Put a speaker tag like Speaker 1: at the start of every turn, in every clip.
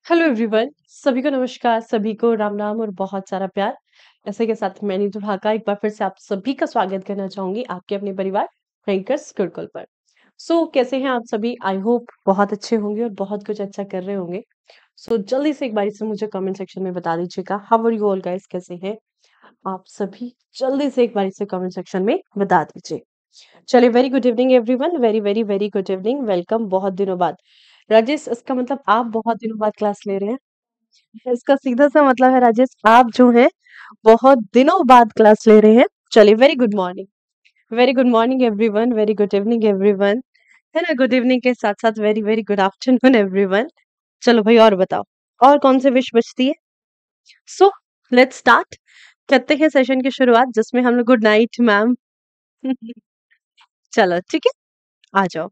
Speaker 1: Hello everyone, सभी को नमस्कार, सभी को राम राम और बहुत सारा प्यार। ऐसे के साथ मैं नीतू ढाका एक बार फिर से आप सभी का स्वागत करना चाहूंगी आपके अपने परिवार रैंकर्स गुरुकुल पर। कैसे हैं आप सभी? आई होप बहुत अच्छे होंगे और बहुत कुछ अच्छा कर रहे होंगे। जल्दी से एक बारी से मुझे कमेंट सेक्शन में बता दीजिएगा, how are you all guys, कैसे हैं आप सभी? जल्दी से एक बारी से कमेंट सेक्शन में बता दीजिए। चलिए, very good evening everyone, very very very good evening, welcome बहुत दिनों बाद। राजेश, इसका मतलब आप बहुत दिनों बाद क्लास ले रहे हैं। इसका सीधा सा मतलब है राजेश, आप जो है बहुत दिनों बाद क्लास ले रहे हैं। चलिए, very good morning, very good morning everyone, very good evening everyone. है ना, गुड इवनिंग के साथ साथ very very good afternoon everyone. चलो भाई, और बताओ, और कौन से विश बचती है? सो लेट्स स्टार्ट, करते हैं सेशन की शुरुआत जिसमें हम लोग गुड नाइट मैम। चलो ठीक है, आ जाओ।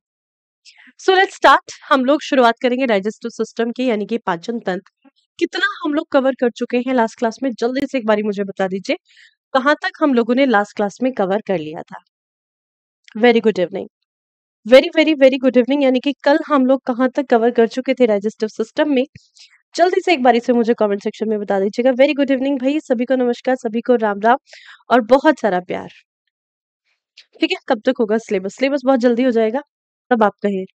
Speaker 1: लेट्स स्टार्ट, हम लोग शुरुआत करेंगे डाइजेस्टिव सिस्टम की, यानी कि पाचन तंत्र। कितना हम लोग कवर कर चुके हैं लास्ट क्लास में? जल्दी से एक बारी मुझे बता दीजिए, कहाँ तक हम लोगों ने लास्ट क्लास में कवर कर लिया था? Very good evening, very very very good evening, यानी कि कल हम लोग कहाँ तक कवर कर चुके थे डाइजेस्टिव सिस्टम में? जल्दी से एक बारी से मुझे कमेंट सेक्शन में बता दीजिएगा। वेरी गुड इवनिंग भाई, सभी को नमस्कार, सभी को राम राम और बहुत सारा प्यार। ठीक है, कब तक होगा सिलेबस? सिलेबस बहुत जल्दी हो जाएगा, तब आप कहिए।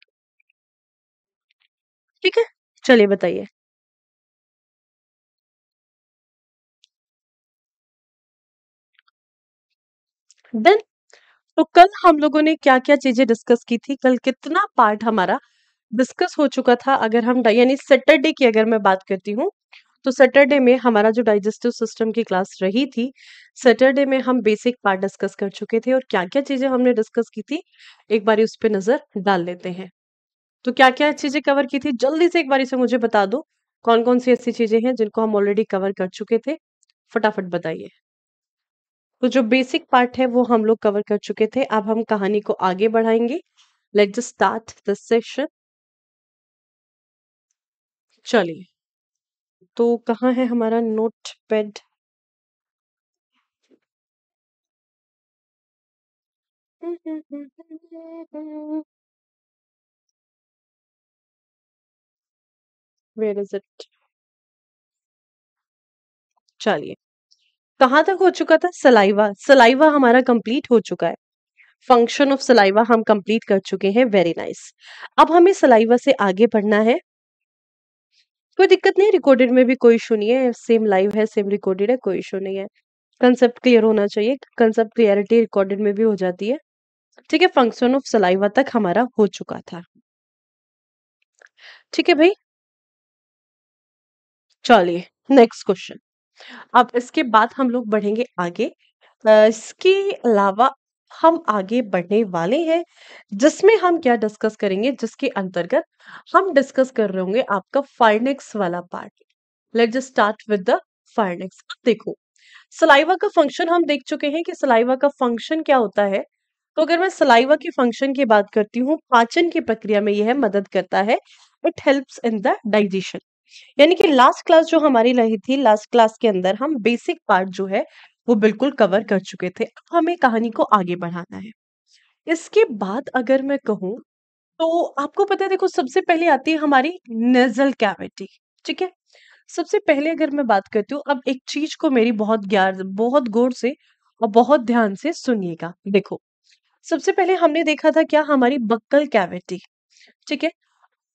Speaker 1: ठीक है, चलिए बताइए। देन, तो कल हम लोगों ने क्या-क्या चीज़ें डिस्कस की थी? कल कितना पार्ट हमारा डिस्कस हो चुका था? अगर हम यानी सैटरडे की अगर मैं बात करती हूँ, तो सैटरडे में हमारा जो डाइजेस्टिव सिस्टम की क्लास रही थी, सैटरडे में हम बेसिक पार्ट डिस्कस कर चुके थे और क्या-क्या चीज़ें हमने डिस्कस की थी, एक बारी उस पे नज़र डाल लेते हैं। तो क्या-क्या चीज़ें कवर की थी? जल्दी से एक बारी से मुझे बता दो, कौन-कौन सी ऐसी चीज़ें हैं जिनको हम ऑलरेडी कवर कर चुके थे? फटाफट बताइए। तो जो बेसिक पार्ट है वो हम लोग कवर कर चुके थे। अब हम कहानी को आगे बढ़ाएंगे। Let's just start this session. चलिए, तो कहाँ है हमारा note pad? Where is it? चलिए, कहाँ तक हो चुका था? सलाइवा, सलाइवा हमारा कंप्लीट हो चुका है। फंक्शन ऑफ सलाइवा हम कंप्लीट कर चुके हैं। Very nice. अब हमें सलाइवा से आगे बढ़ना है। कोई दिक्कत नहीं, रिकॉर्डेड में भी कोई इशू नहीं है, सेम लाइव है, सेम रिकॉर्डेड है, कोई इशू नहीं है। कंसेप्ट क्लियर होना चाहिए, कंसेप्ट क्लियरिटी रिकॉर्डेड में भी हो जाती है। ठीक है, फंक्शन ऑफ सलाइवा तक हमारा हो चुका था। ठीक है भाई, चलिए नेक्स्ट क्वेश्चन। अब इसके बाद हम लोग बढ़ेंगे आगे। इसके अलावा हम आगे बढ़ने वाले हैं, जिसमें हम क्या डिस्कस करेंगे, जिसके अंतर्गत हम डिस्कस कर रहे होंगे आपका फाइनेक्स वाला part. Let's just start with the pharynx. अब देखो, सलाइवा का फंक्शन हम देख चुके हैं कि सलाइवा का फंक्शन क्या होता है। तो अगर मैं सलाइवा के फंक्शन की बात करती हूँ, पाचन की प्रक्रिया में यह मदद करता है। It helps in the digestion. यानी कि लास्ट क्लास जो हमारी रही थी, लास्ट क्लास के अंदर हम बेसिक पार्ट जो है वो बिल्कुल कवर कर चुके थे। अब हमें कहानी को आगे बढ़ाना है। इसके बाद अगर मैं कहूँ, तो आपको पता है, देखो सबसे पहले आती है हमारी नेजल कैविटी। ठीक है, सबसे पहले अगर मैं बात करती हूँ, अब एक चीज को मेरी बहुत गौर से और बहुत ध्यान से सुनिएगा। देखो, सबसे पहले हमने देखा था क्या, हमारी बक्कल कैविटी। ठीक है,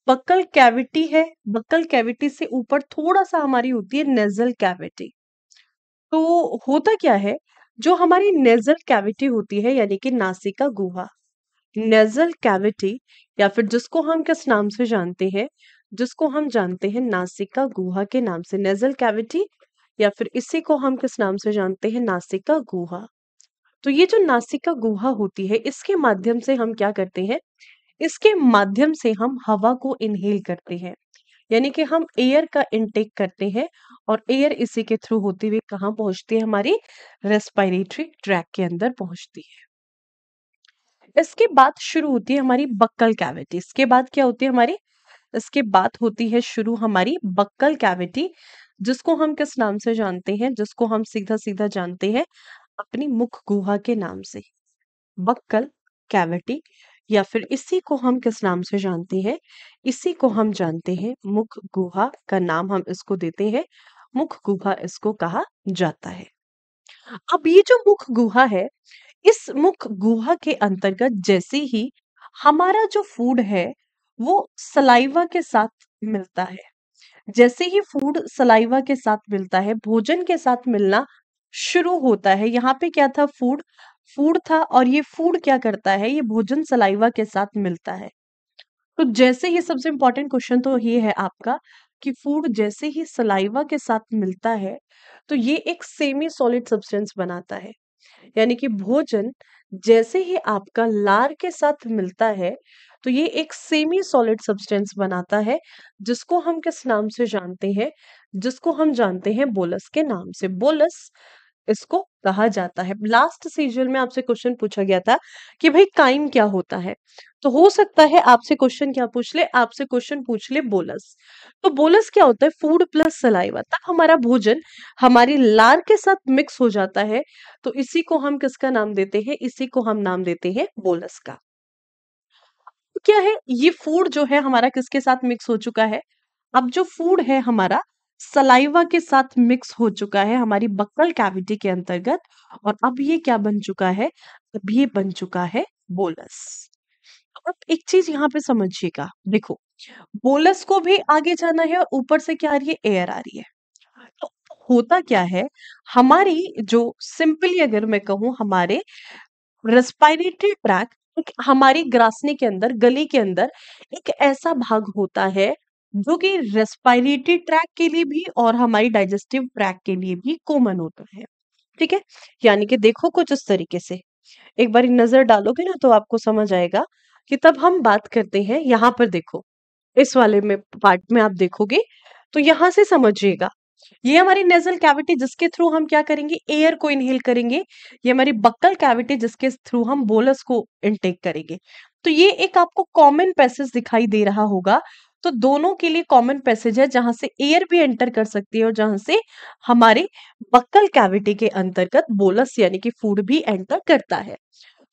Speaker 1: बक्कल कैविटी है, बक्कल कैविटी से ऊपर थोड़ा सा हमारी होती है नेजल कैविटी। तो होता क्या है, जो हमारी नेजल कैविटी होती है, यानी कि नासिका गुहा, नेजल कैविटी, या फिर जिसको हम किस नाम से जानते हैं, जिसको हम जानते हैं नासिका गुहा के नाम से, नेजल कैविटी, या फिर इसी को हम किस नाम से जानते हैं, नासिका गुहा। तो ये जो नासिका गुहा होती है, इसके माध्यम से हम क्या करते हैं, इसके माध्यम से हम हवा को इनहेल करते हैं, यानी कि हम एयर का इनटेक करते हैं और एयर इसी के थ्रू होती हुई कहाँ पहुंचती है, हमारी रेस्पिरेटरी ट्रैक के अंदर पहुंचती है। इसके बाद शुरू होती है हमारी बक्कल कैविटी। इसके बाद क्या होती है हमारी, इसके बाद होती है शुरू हमारी बक्कल कैविटी, जिसको हम किस नाम से जानते हैं, जिसको हम सीधा सीधा जानते हैं अपनी मुख गुहा के नाम से, बक्कल कैविटी, या फिर इसी को हम किस नाम से जानते हैं? इसी को हम जानते हैं मुख गुहा का नाम हम इसको देते हैं। मुख गुहा इसको कहा जाता है। अब ये जो मुख गुहा है, इस मुख गुहा के अंतर्गत जैसे ही हमारा जो फूड है, वो सलाइवा के साथ मिलता है। जैसे ही फूड सलाइवा के साथ मिलता है, भोजन के साथ मिलना शुरू होता है। यहाँ पे क्या था? फूड, फूड था और ये फूड क्या करता है? ये भोजन सलाइवा के साथ मिलता है। तो जैसे ही सबसे इम्पोर्टेंट क्वेश्चन तो ये है आपका कि फूड जैसे ही सलाइवा के साथ मिलता है, तो ये एक सेमी सॉलिड सब्सटेंस बनाता है। यानी कि भोजन जैसे ही आपका लार के साथ मिलता है, तो ये एक सेमी सॉलिड सब्सटेंस बनाता है, जिसको हम किस नाम से जानते हैं? जिसको हम जानते हैं बोलस के नाम से। बोलस इसको कहा जाता है। लास्ट सीजन में आपसे क्वेश्चन पूछा गया था कि भाई काइम क्या होता है? तो हो सकता है आपसे क्वेश्चन क्या पूछ ले? आपसे क्वेश्चन पूछ ले बोलस। तो बोलस क्या होता है? Food plus saliva. तब हमारा भोजन हमारी लार के साथ मिक्स हो जाता है, तो इसी को हम किसका नाम देते हैं? इसी को हम नाम देते हैं बोलस का। क्या है? ये फूड जो है हमारा किसके साथ मिक्स हो चुका है? अब जो फूड है हमारा सलाइवा के साथ मिक्स हो चुका है हमारी बक्कल कैविटी के अंतर्गत, और अब ये क्या बन चुका है? अब ये बन चुका है बोलस। अब एक चीज यहाँ पे समझिएगा, देखो, बोलस को भी आगे जाना है और ऊपर से क्या आ रही है? एयर आ रही है। तो होता क्या है? हमारी जो सिंपली अगर मैं कहूँ, हमारे रेस्पिरेटरी ट्रैक, एक हमारी ग्रासनी के अंदर, गले के अंदर एक ऐसा भाग होता है जो कि रेस्पिरेटरी ट्रैक के लिए भी और हमारी डाइजेस्टिव ट्रैक के लिए भी कॉमन होता है। ठीक है? यानी कि देखो कुछ इस तरीके से, एक बार नजर डालोगे ना तो आपको समझ आएगा कि तब हम बात करते हैं। यहाँ पर देखो, इस वाले में पार्ट में आप देखोगे तो यहां से समझिएगा, ये हमारी नेजल कैविटी जिसके थ्रू हम क्या करेंगे? एयर को इनहेल करेंगे। ये हमारी बक्कल कैविटी जिसके थ्रू हम बोलस को इनटेक करेंगे। तो ये एक आपको कॉमन पैसेज दिखाई दे रहा होगा। तो दोनों के लिए कॉमन पैसेज है जहां से एयर भी एंटर कर सकती है और जहां से हमारे बक्कल कैविटी के अंतर्गत बोलस यानी कि फूड भी एंटर करता है।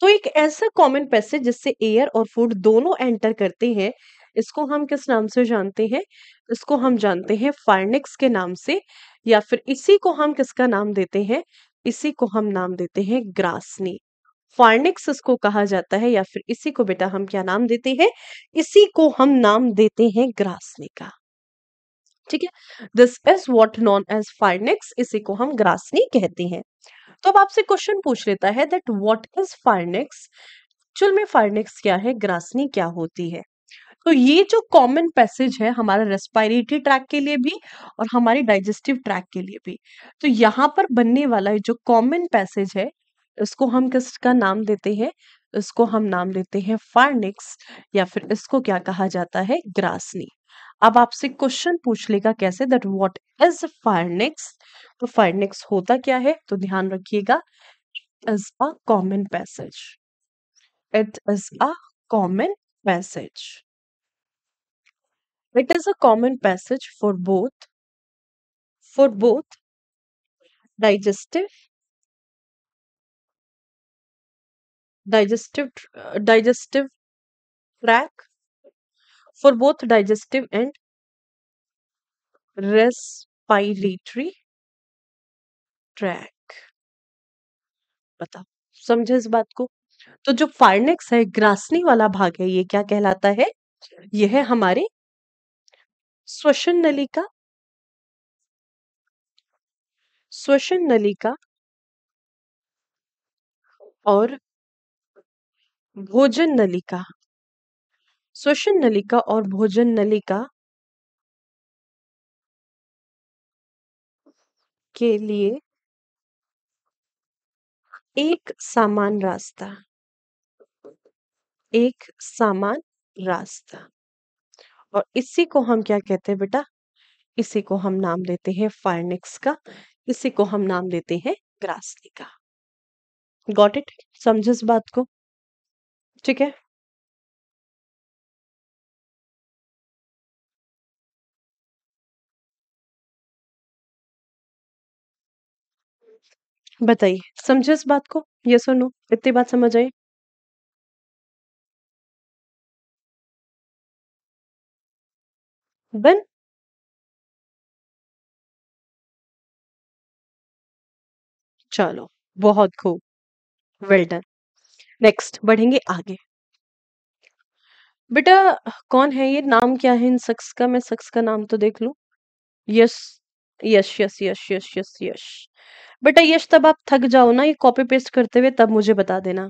Speaker 1: तो एक ऐसा कॉमन पैसेज जिससे एयर और फूड दोनों एंटर करते हैं, इसको हम किस नाम से जानते हैं? इसको हम जानते हैं फार्निक्स के नाम से, या फिर इसी को हम किसका नाम देते हैं? इसी को हम नाम देते हैं ग्रासनी। फार्निक्स इसको कहा जाता है, या फिर इसी को बेटा हम क्या नाम देते हैं? इसी को हम नाम देते हैं ग्रासनी का। ठीक है? This is what known as pharynx, इसी को हम ग्रासनी कहते हैं। तो अब आपसे क्वेश्चन पूछ लेता है दैट व्हाट इज फार्निक्स? एक्चुअल में फार्निक्स क्या है? ग्रासनी क्या होती है? तो ये जो कॉमन पैसेज है हमारा रेस्पिरेटरी ट्रैक के लिए भी और हमारी डाइजेस्टिव ट्रैक के लिए भी, तो यहाँ पर बनने वाला ये जो कॉमन पैसेज है, इसको हम किसका नाम देते हैं? इसको हम नाम देते हैं फार्निक्स, या फिर इसको क्या कहा जाता है? ग्रासनी। अब आपसे क्वेश्चन पूछ लेगा कैसे, दैट व्हाट इज फार्निक्स? तो फार्निक्स होता क्या है? तो ध्यान रखिएगा, is a common passage. It is a common passage. It is a common passage for both digestive digestive tract, for both digestive and respiratory tract। बताओ, समझे इस बात को? तो जो फार्नेक्स है, ग्रासनी वाला भाग है, ये क्या कहलाता है? यह है हमारे श्वसन नलिका, श्वसन नलिका और भोजन नलिका, श्वसन नलिका और भोजन नलिका के लिए एक समान रास्ता, एक समान रास्ता। और इसी को हम क्या कहते हैं बेटा? इसी को हम नाम देते हैं फार्निक्स का, इसी को हम नाम देते हैं ग्रासनी का। Got it? समझे इस बात को? ठीक है, बताइए, समझे इस बात को? यस और नो? इतनी बात समझ आई? डन। चलो, बहुत खूब, वेल डन। नेक्स्ट बढ़ेंगे आगे। बेटा, कौन है ये? नाम क्या है इन शख्स का? मैं शख्स का नाम तो देख लूं। यश, यश यश यश यश यश यश। बेटा यश, तब आप थक जाओ ना ये कॉपी पेस्ट करते हुए, तब मुझे बता देना।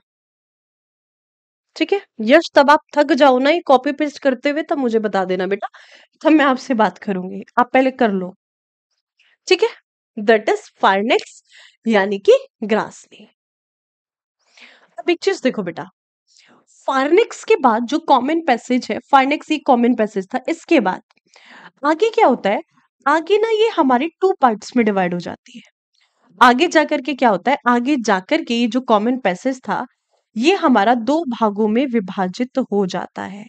Speaker 1: ठीक है यश, तब आप थक जाओ ना ये कॉपी पेस्ट करते हुए, तब मुझे बता देना बेटा। तब मैं आपसे बात करूंगी, आप पहले कर लो। ठीक है, दैट इज फार्नेक्स, यानी कि ग्रासनी। अब एक चीज देखो बेटा, फार्नेक्स के बाद जो कॉमन पैसेज है, फार्नेक्स ये कॉमन पैसेज था, इसके बाद आगे क्या होता है? आगे ना ये हमारी टू पार्ट्स में डिवाइड हो जाती है। आगे जाकर के क्या होता है? आगे जाकर के ये जो कॉमन पैसेज था, ये हमारा दो भागों में विभाजित हो जाता है।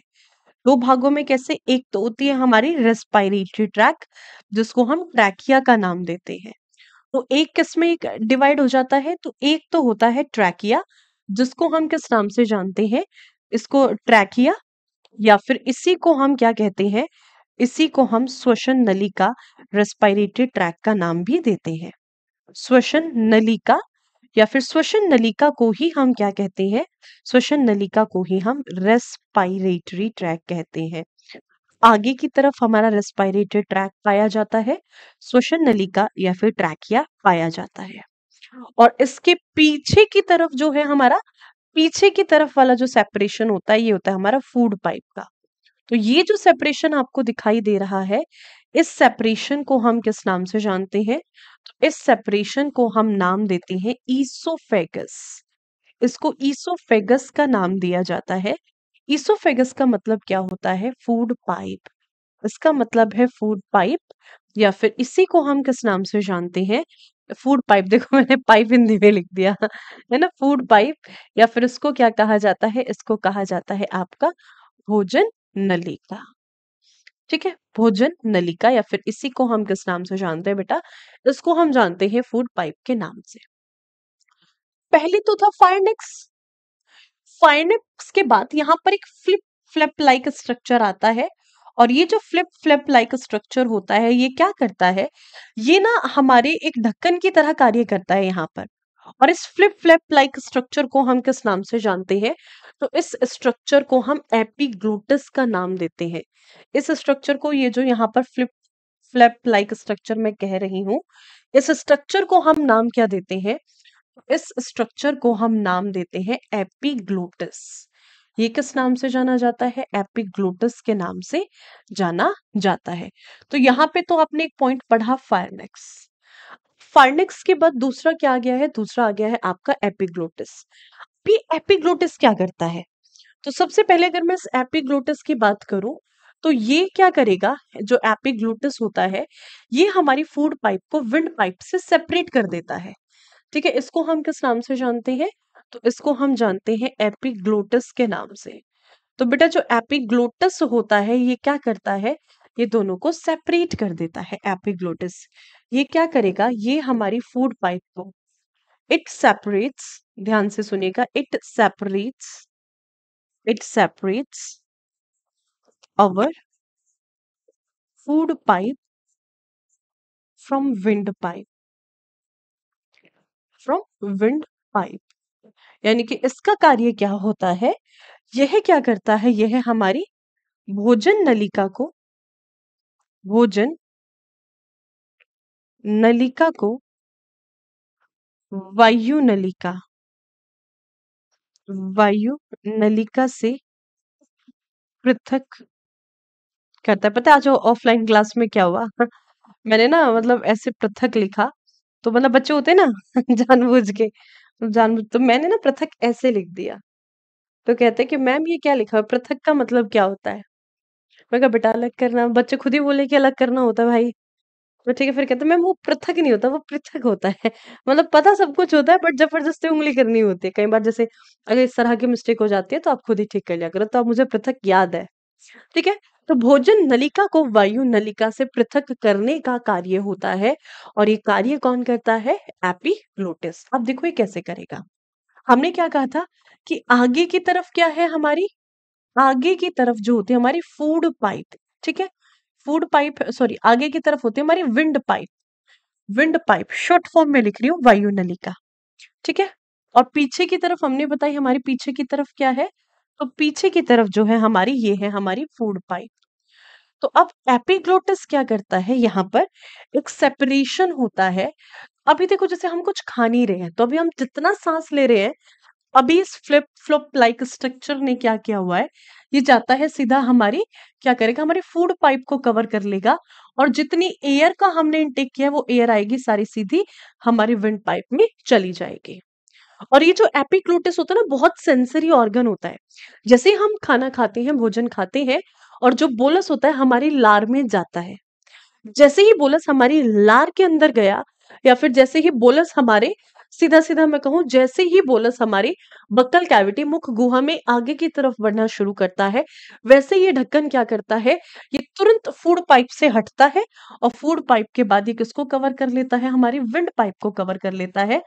Speaker 1: दो भागों में कैसे? एक तो होती है हमारी रेस्पिरेटरी ट्रैक, जिसको हम ट्रैकिया का नाम देते हैं। तो एक किस में डिवाइड हो जाता है? तो एक तो होता है ट्रैकिया, जिसको हम किस नाम से जानते हैं? इसको ट्रैकिया, या फिर इसी को हम क्या कहते हैं? इसी को हम श्वसन नलिका, रेस्पिरेटरी ट्रैक का नाम भी देते हैं। श्वसन नलिका, या फिर श्वसन नलिका को ही हम क्या कहते हैं? श्वसन नलिका को ही हम रेस्पिरेटरी ट्रैक कहते हैं। आगे की तरफ हमारा रेस्पिरेटरी ट्रैक पाया जाता है, श्वसन नलिका या फिर ट्रैकिया पाया जाता है। और इसके पीछे की तरफ जो है हमारा, पीछे की तरफ वाला जो सेपरेशन होता है, ये होता है हमारा फूड पाइप का। तो ये जो सेपरेशन आपको दिखाई दे रहा है, इस सेपरेशन को हम किस नाम से जानते हैं? तो इस सेपरेशन को हम नाम देते हैं ईसोफेगस। इसको ईसोफेगस का नाम दिया जाता है। ईसोफेगस का मतलब क्या होता है? Food pipe. इसका मतलब है फूड पाइप, या फिर इसी को हम किस नाम से जानते हैं? Food pipe. देखो मैंने पाइप हिंदी में लिख दिया है ना, फूड पाइप। या फिर इसको क्या कहा जाता है? इसको कहा जाता है आपका भोजन नलिका। ठीक है, भोजन नलिका, या फिर इसी को हम किस नाम से जानते हैं बेटा? इसको हम जानते हैं फूड पाइप के नाम से। पहले तो था फायरनेक्स। फाइनेप्स के बाद यहाँ पर एक फ्लिप फ्लैप लाइक स्ट्रक्चर आता है। और ये जो फ्लिप फ्लैप लाइक स्ट्रक्चर होता है, ये क्या करता है? ये ना हमारे एक ढक्कन की तरह कार्य करता है यहाँ पर। और इस फ्लिप फ्लैप लाइक स्ट्रक्चर को हम किस नाम से जानते हैं? तो इस स्ट्रक्चर को हम एपिग्लोटिस का नाम देते हैं। इस स्ट्रक्चर को, ये जो यहाँ पर फ्लिप फ्लैप लाइक स्ट्रक्चर मैं कह रही हूँ, इस स्ट्रक्चर को हम नाम क्या देते हैं? इस स्ट्रक्चर को हम नाम देते हैं एपिग्लोटिस। ये किस नाम से जाना जाता है? एपिग्लोटिस के नाम से जाना जाता है। तो यहाँ पे तो आपने एक पॉइंट पढ़ा फायरनेक्स। फायरनेक्स के बाद दूसरा क्या आ गया है? दूसरा आ गया है आपका एपिग्लोटिस। भी एपिग्लोटिस क्या करता है? तो सबसे पहले अगर मैं इस एपिग्लोटिस की बात करूं, तो ये क्या करेगा? जो एपिग्लोटिस होता है, ये हमारी फूड पाइप को विंड पाइप से सेपरेट कर देता है। ठीक है, इसको हम किस नाम से जानते हैं? तो इसको हम जानते हैं एपिग्लोटिस के नाम से। तो बेटा जो एपिग्लोटिस होता है, ये क्या करता है? ये दोनों को सेपरेट कर देता है एपिग्लोटिस। ये क्या करेगा? ये हमारी फूड पाइप को, इट सेपरेट्स, ध्यान से सुनिएगा, it separates our food pipe from wind pipe, from wind pipe. यानी कि इसका कार्य क्या होता है? यह क्या करता है? यह हमारी भोजन नलिका को, भोजन नलिका को वायु नलिका, वायु नलिका से पृथक करता है। पता है आज ऑफलाइन क्लास में क्या हुआ? मैंने ना मतलब ऐसे पृथक लिखा, तो मतलब बच्चे होते हैं ना जानबूझ के, जानबूझ तो मैंने ना पृथक ऐसे लिख दिया। तो कहते हैं कि मैम ये क्या लिखा है? पृथक का मतलब क्या होता है? मैं कहा बेटा अलग करना। बच्चे खुद ही बोले कि अलग करना होता है भाई। तो ठीक है, फिर कहते हैं मैम वो पृथक नहीं होता, वो पृथक होता है। मतलब पता सब कुछ होता है, बट जबरदस्ती उंगली करनी होती है कई बार। जैसे अगर इस तरह की मिस्टेक हो जाती है, तो आप खुद ही ठीक कर लिया करो। तो अब मुझे पृथक याद है। ठीक है, तो भोजन नलिका को वायु नलिका से पृथक करने का कार्य होता है। और ये कार्य कौन करता है? एपिग्लोटिस। अब देखो ये कैसे करेगा। हमने क्या कहा था कि आगे की तरफ क्या है हमारी? आगे की तरफ जो होती है हमारी फूड पाइप। ठीक है, फूड पाइप, सॉरी आगे की तरफ होती है हमारी wind pipe. Wind pipe short form में लिख रही हूँ, वायु नलिका। ठीक है। और पीछे की तरफ हमने बताई, हमारी पीछे की तरफ क्या है, तो पीछे की तरफ जो है हमारी, ये है हमारी फूड पाइप। तो अब एपिग्लोटिस क्या करता है, यहाँ पर एक सेपरेशन होता है। अभी देखो जैसे हम कुछ खा नहीं रहे हैं, तो अभी हम जितना सांस ले रहे हैं, अभी इस फ्लिप फ्लॉप लाइक स्ट्रक्चर ने क्या किया हुआ है, ये जाता है सीधा हमारी, क्या करेगा, हमारी फूड पाइप को कवर कर लेगा। और जितनी एयर का हमने इनटेक किया है, वो एयर आएगी सारी सीधी हमारी विंड पाइप में चली जाएगी। और ये जो एपिग्लोटिस होता है ना, बहुत सेंसरी ऑर्गन होता है। जैसे ही हम खाना खाते हैं, भोजन खाते हैं, और जो बोलस होता है हमारी लार में जाता है। जैसे ही बोलस हमारी लार के अंदर गया, या फिर जैसे ही बोलस हमारे, सीधा सीधा मैं कहूं, जैसे ही बोलस हमारी बक्कल कैविटी, मुख गुहा में आगे की तरफ बढ़ना शुरू करता है, वैसे ये ढक्कन क्या करता है, ये तुरंत फूड पाइप से हटता है। और फूड पाइप के बाद ये किसको कवर कर लेता है, हमारी विंड पाइप को कवर कर लेता है।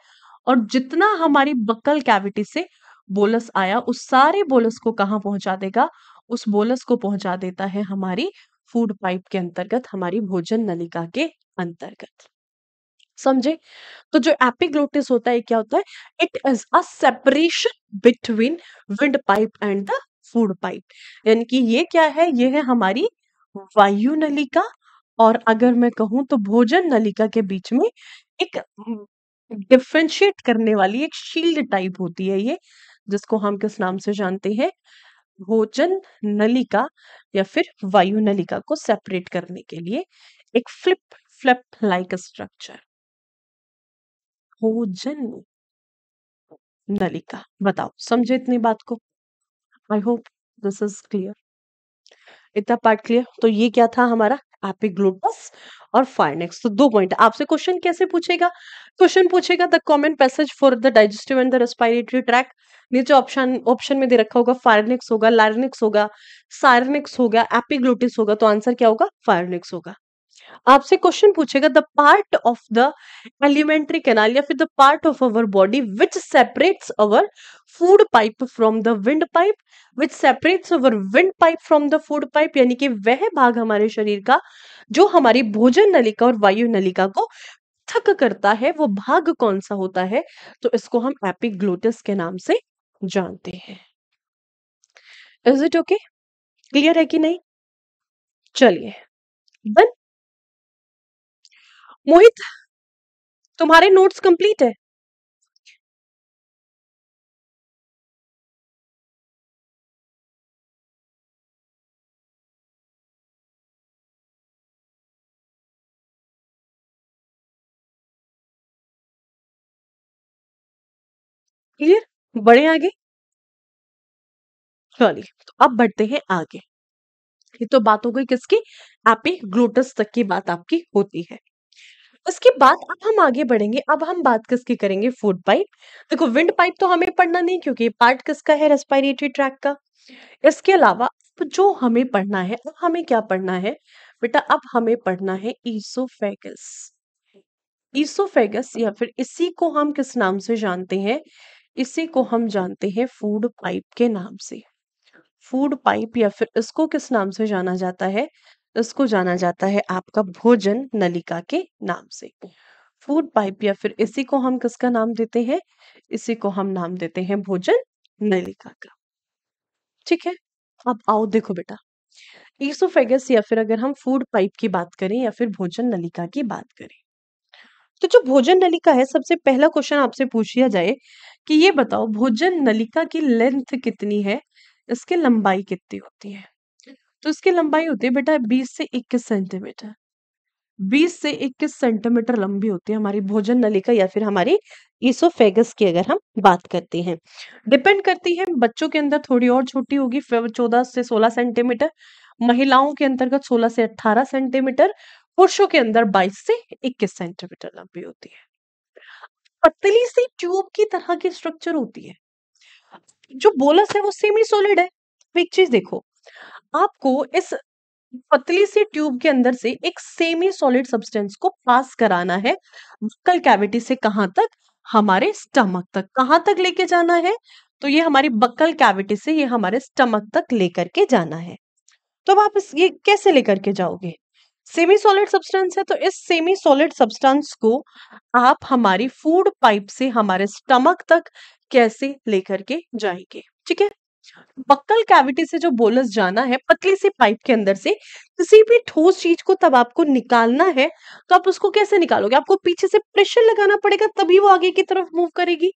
Speaker 1: और जितना हमारी बक्कल कैविटी से बोलस आया, उस सारे बोलस को कहाँ पहुंचा देगा, उस बोलस को पहुंचा देता है हमारी फूड पाइप के अंतर्गत, हमारी भोजन नलिका के अंतर्गत। समझे? तो जो एपिग्लोटिस होता है, क्या होता है, it is a separation between wind pipe and the food pipe. यानी कि ये क्या है, ये है हमारी वायु नलिका। और अगर मैं कहूं तो भोजन नलिका के बीच में एक डिफरेंशिएट करने वाली एक शील्ड टाइप होती है ये, जिसको हम किस नाम से जानते हैं, भोजन नलिका, या फिर वायु नलिका को सेपरेट करने के लिए एक फ्लिप फ्लैप लाइक स्ट्रक्चर, भोजन नलिका। बताओ, समझे इतनी बात को? I hope this is clear. इतना पार्ट क्लियर? तो ये क्या था हमारा एपिग्लोटस और फाइनेक्स। तो 2 पॉइंट। आपसे क्वेश्चन कैसे पूछेगा, क्वेश्चन पूछेगा the common passage for the digestive and the respiratory tract. नीचे ऑप्शन ऑप्शन में दे रखा होगा, फायरनिक्स होगा, लारिनिक्स होगा, सायरनिक्स होगा, एपिग्लोटिस होगा। तो आंसर क्या होगा, फायरनिक्स होगा। आपसे क्वेश्चन पूछेगा the part of the alimentary canal, या फिर the part of our body which separates our food pipe from the wind pipe, which separates our wind pipe from the food pipe. यानी कि वह भाग हमारे शरीर का जो हमारी भोजन नलिका और वायु नलिका को थक करता है, वो भाग कौन सा होता है, तो इसको हम एपिग्लोटिस के नाम से जानते हैं। Is it okay? क्लियर है कि नहीं? चलिए डन। मोहित, तुम्हारे नोट्स कंप्लीट है? क्लियर? बढ़े आगे? चलिए, तो अब बढ़ते हैं आगे। ये तो बात हो गई किसकी, एपिग्लोटिस तक की बात आपकी होती है। उसके बाद अब हम आगे बढ़ेंगे, अब हम बात किसकी करेंगे, फूड पाइप। देखो विंड पाइप तो हमें पढ़ना नहीं, क्योंकि पार्ट किसका है, रेस्पिरेटरी ट्रैक का। इसके अलावा अब जो हमें पढ़ना है, अब हमें क्या पढ़ना है बेटा, अब हमें पढ़ना है ईसोफेगस। ईसोफेगस, या फिर इसी को हम किस नाम से जानते हैं, इसी को हम जानते हैं फूड पाइप के नाम से। फूड पाइप, या फिर इसको किस नाम से जाना जाता है, इसको जाना जाता है आपका भोजन नलिका के नाम से। फूड पाइप, या फिर इसी को हम किसका नाम देते हैं, इसी को हम नाम देते हैं भोजन नलिका का। ठीक है। अब आओ देखो बेटा, ईसोफेगस, या फिर अगर हम फूड पाइप की बात करें, या फिर भोजन नलिका की बात करें, तो जो भोजन नलिका है, सबसे पहला क्वेश्चन आपसे पूछ लिया जाए कि ये बताओ भोजन नलिका की लेंथ कितनी है, इसकी लंबाई कितनी होती है। तो इसकी लंबाई होती है बेटा 20 से 21 सेंटीमीटर। 20 से 21 सेंटीमीटर लंबी होती है हमारी भोजन नलिका, या फिर हमारी ईसोफेगस की अगर हम बात करते हैं। डिपेंड करती है, बच्चों के अंदर थोड़ी और छोटी होगी, 14 से 16 सेंटीमीटर, महिलाओं के अंतर्गत 16 से 18 सेंटीमीटर, पुरुषों के अंदर 22 से 21 सेंटीमीटर लंबी होती है। पतली सी ट्यूब की तरह की स्ट्रक्चर होती है। जो बोलस है वो सेमी सॉलिड है। अब एक चीज देखो, आपको इस पतली सी ट्यूब के अंदर से एक सेमी सॉलिड सब्सटेंस को पास कराना है बक्कल कैविटी से, कहां तक, हमारे स्टमक तक। कहां तक लेके जाना है, तो ये हमारी बक्कल कैविटी से ये हमारे स्टमक तक लेकर के जाना है। तो अब आप ये कैसे लेकर के जाओगे, सेमी सॉलिड सब्सटेंस है, तो इस सेमी सॉलिड सब्सटेंस को आप हमारी फूड पाइप से हमारे स्टमक तक कैसे लेकर के जाएंगे? ठीक है, बक्कल कैविटी से जो बोलस जाना है पतली सी पाइप के अंदर से किसी भी ठोस चीज को तब आपको निकालना है, तो आप उसको कैसे निकालोगे? आपको पीछे से प्रेशर लगाना पड़ेगा, तभी वो आगे की तरफ मूव करेगी।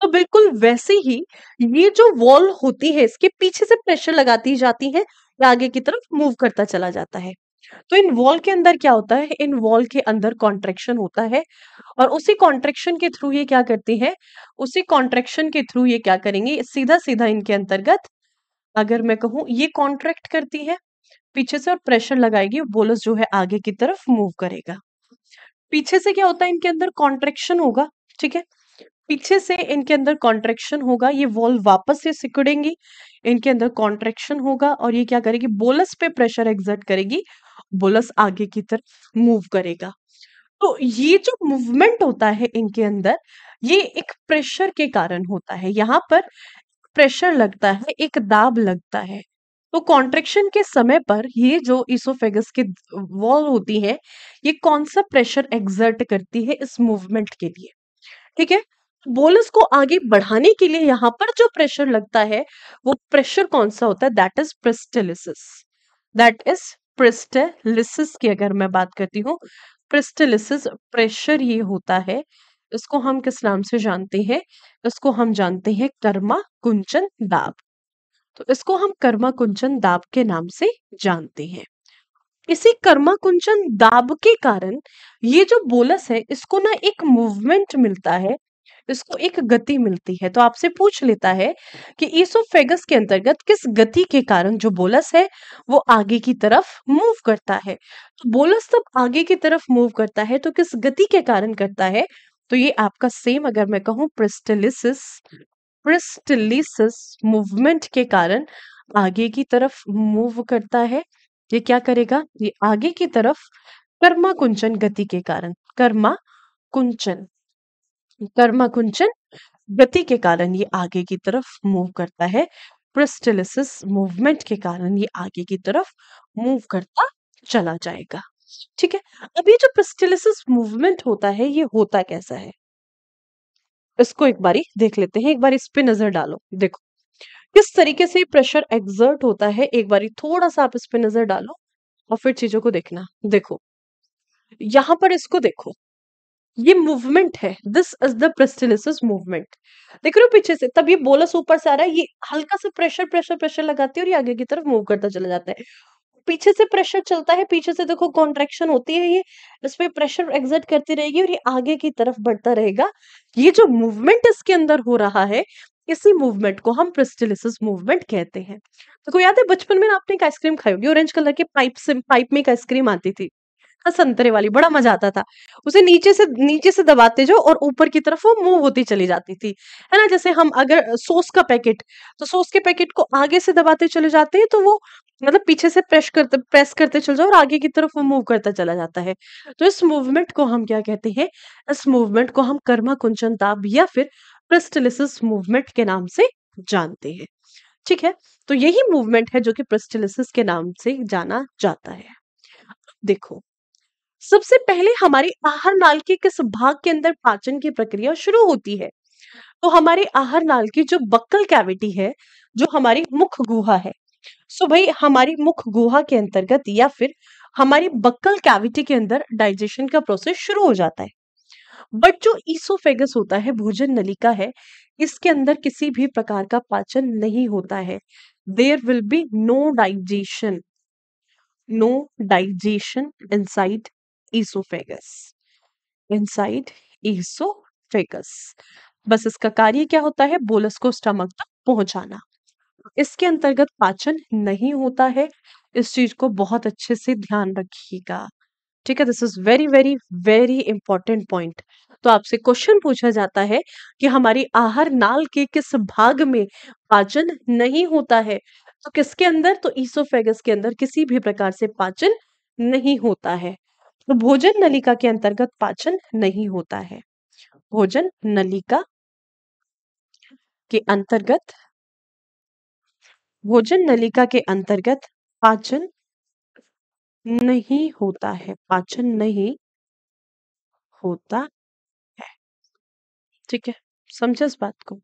Speaker 1: तो बिल्कुल वैसे ही ये जो वॉल होती है, इसके पीछे से प्रेशर लगाती जाती है, ये आगे की तरफ मूव करता चला जाता है। तो इन वॉल के अंदर क्या होता है? इन वॉल के अंदर कॉन्ट्रैक्शन होता है, और उसी कॉन्ट्रैक्शन के थ्रू ये क्या करती है? उसी कॉन्ट्रैक्शन के थ्रू ये क्या करेंगे? सीधा सीधा इनके अंतर्गत अगर मैं कहूं ये कॉन्ट्रैक्ट करती है पीछे से और प्रेशर लगाएगी, बोलस जो है आगे की तरफ मूव करेगा। पीछे से क्या होता है? इनके अंदर कॉन्ट्रैक्शन होगा, ठीक है, पीछे से इनके अंदर कॉन्ट्रैक्शन होगा, ये वॉल वापस से सिकुड़ेंगी, इनके अंदर कॉन्ट्रैक्शन होगा और ये क्या करेगी? बोलस पे प्रेशर एक्सर्ट करेगी, बोलस आगे की तरफ मूव करेगा। तो ये जो मूवमेंट होता है इनके अंदर, ये एक प्रेशर के कारण होता है। यहाँ पर प्रेशर लगता है, एक दाब लगता है। तो कॉन्ट्रैक्शन के समय पर ये जो इसोफेगस के वॉल होती है, ये कौन सा प्रेशर एक्सर्ट करती है इस मूवमेंट के लिए? ठीक है, बोलस को आगे बढ़ाने के लिए यहाँ पर जो प्रेशर लगता है, वो प्रेशर कौन सा होता है? That is peristalsis. That is peristalsis की अगर मैं बात करती हूँ, प्रेस्टेलिसिस प्रेशर ये होता है। इसको हम किस नाम से जानते हैं? इसको हम जानते हैं कर्मा कुंचन दाब। तो इसको हम कर्मा कुंचन दाब के नाम से जानते हैं। इसी कर्मा कुंचन दाब के कारण ये जो बोलस है, इसको ना एक मूवमेंट मिलता है, इसको एक गति मिलती है। तो आपसे पूछ लेता है कि ईसोफेगस के अंतर्गत किस गति के कारण जो बोलस है वो आगे की तरफ मूव करता है? तो बोलस तब आगे की तरफ मूव करता है तो किस गति के कारण करता है? तो ये आपका सेम अगर मैं कहूं प्रिस्टलिसिस, प्रिस्टलिसिस मूवमेंट के कारण आगे की तरफ मूव करता है। ये क्या करेगा? ये आगे की तरफ कर्मा कुंचन गति के कारण, कर्मा कुंचन, कर्मा कुंचन गति के कारण ये आगे की तरफ मूव करता है। प्रिस्टलिसिस मूवमेंट के कारण ये आगे की तरफ मूव करता चला जाएगा। ठीक है, अब ये जो प्रिस्टलिसिस मूवमेंट होता है, ये होता कैसा है? इसको एक बारी देख लेते हैं, एक बार इस पे नजर डालो। देखो किस तरीके से प्रेशर एक्सर्ट होता है, एक बारी थोड़ा सा आप इस पे नजर डालो और फिर चीजों को देखना। देखो यहां पर इसको देखो, ये मूवमेंट है, दिस इज द प्रेस्टिलिसिस मूवमेंट। देख रहे हो पीछे से, तब ये बोलस ऊपर से आ रहा है, ये हल्का सा प्रेशर प्रेशर प्रेशर लगाती है और ये आगे की तरफ मूव करता चला जाता है। पीछे से प्रेशर चलता है, पीछे से देखो कॉन्ट्रैक्शन होती है, ये इस पे प्रेशर एक्सर्ट करती रहेगी और ये आगे की तरफ बढ़ता रहेगा। ये जो मूवमेंट इसके अंदर हो रहा है, इसी मूवमेंट को हम प्रेस्टिलिसिस मूवमेंट कहते हैं। तो को याद है बचपन में ना आपने एक आइसक्रीम खाई होगी, ऑरेंज कलर के पाइप में एक आइसक्रीम आती थी, संतरे वाली, बड़ा मजा आता था। उसे नीचे से दबाते जाओ और ऊपर की तरफ वो मूव होती चली जाती थी, है ना? जैसे हम अगर सॉस का पैकेट, तो सॉस के पैकेट को आगे से दबाते चले जाते हैं, तो वो मतलब पीछे से प्रेस करते चल जाओ और आगे की तरफ वो मूव करता चला जाता है। तो इस मूवमेंट को हम क्या कहते हैं? इस मूवमेंट को हम कर्मा कुंचन दाब या फिर प्रेस्टिलिसिस मूवमेंट के नाम से जानते हैं। ठीक है, तो यही मूवमेंट है जो कि प्रेस्टिलिसिस के नाम से जाना जाता है। देखो सबसे पहले हमारी आहार नाल के किस भाग के अंदर पाचन की प्रक्रिया शुरू होती है? तो हमारे आहार नाल की जो बक्कल कैविटी है, जो हमारी मुख गुहा है, सो भाई हमारी मुख गुहा के अंतर्गत या फिर हमारी बक्कल कैविटी के अंदर डाइजेशन का प्रोसेस शुरू हो जाता है। बट जो ईसोफेगस होता है, भोजन नलिका है, इसके अंदर किसी भी प्रकार का पाचन नहीं होता है। There will be no digestion inside esophagus, inside esophagus। बस इसका कार्य क्या होता है? बोलस को स्टमक तक पहुंचाना। इसके अंतर्गत पाचन नहीं होता है, इस चीज को बहुत अच्छे से ध्यान रखिएगा। ठीक है, this is very very very important point. तो आपसे क्वेश्चन पूछा जाता है कि हमारी आहार नाल के किस भाग में पाचन नहीं होता है? तो किसके अंदर? तो ईसोफेगस के अंदर किसी भी प्रकार से पाचन नहीं होता है। तो भोजन नलिका के अंतर्गत पाचन नहीं होता है। भोजन नलिका के अंतर्गत, भोजन नलिका के अंतर्गत पाचन नहीं होता है, पाचन नहीं होता है। ठीक है, समझे इस बात को?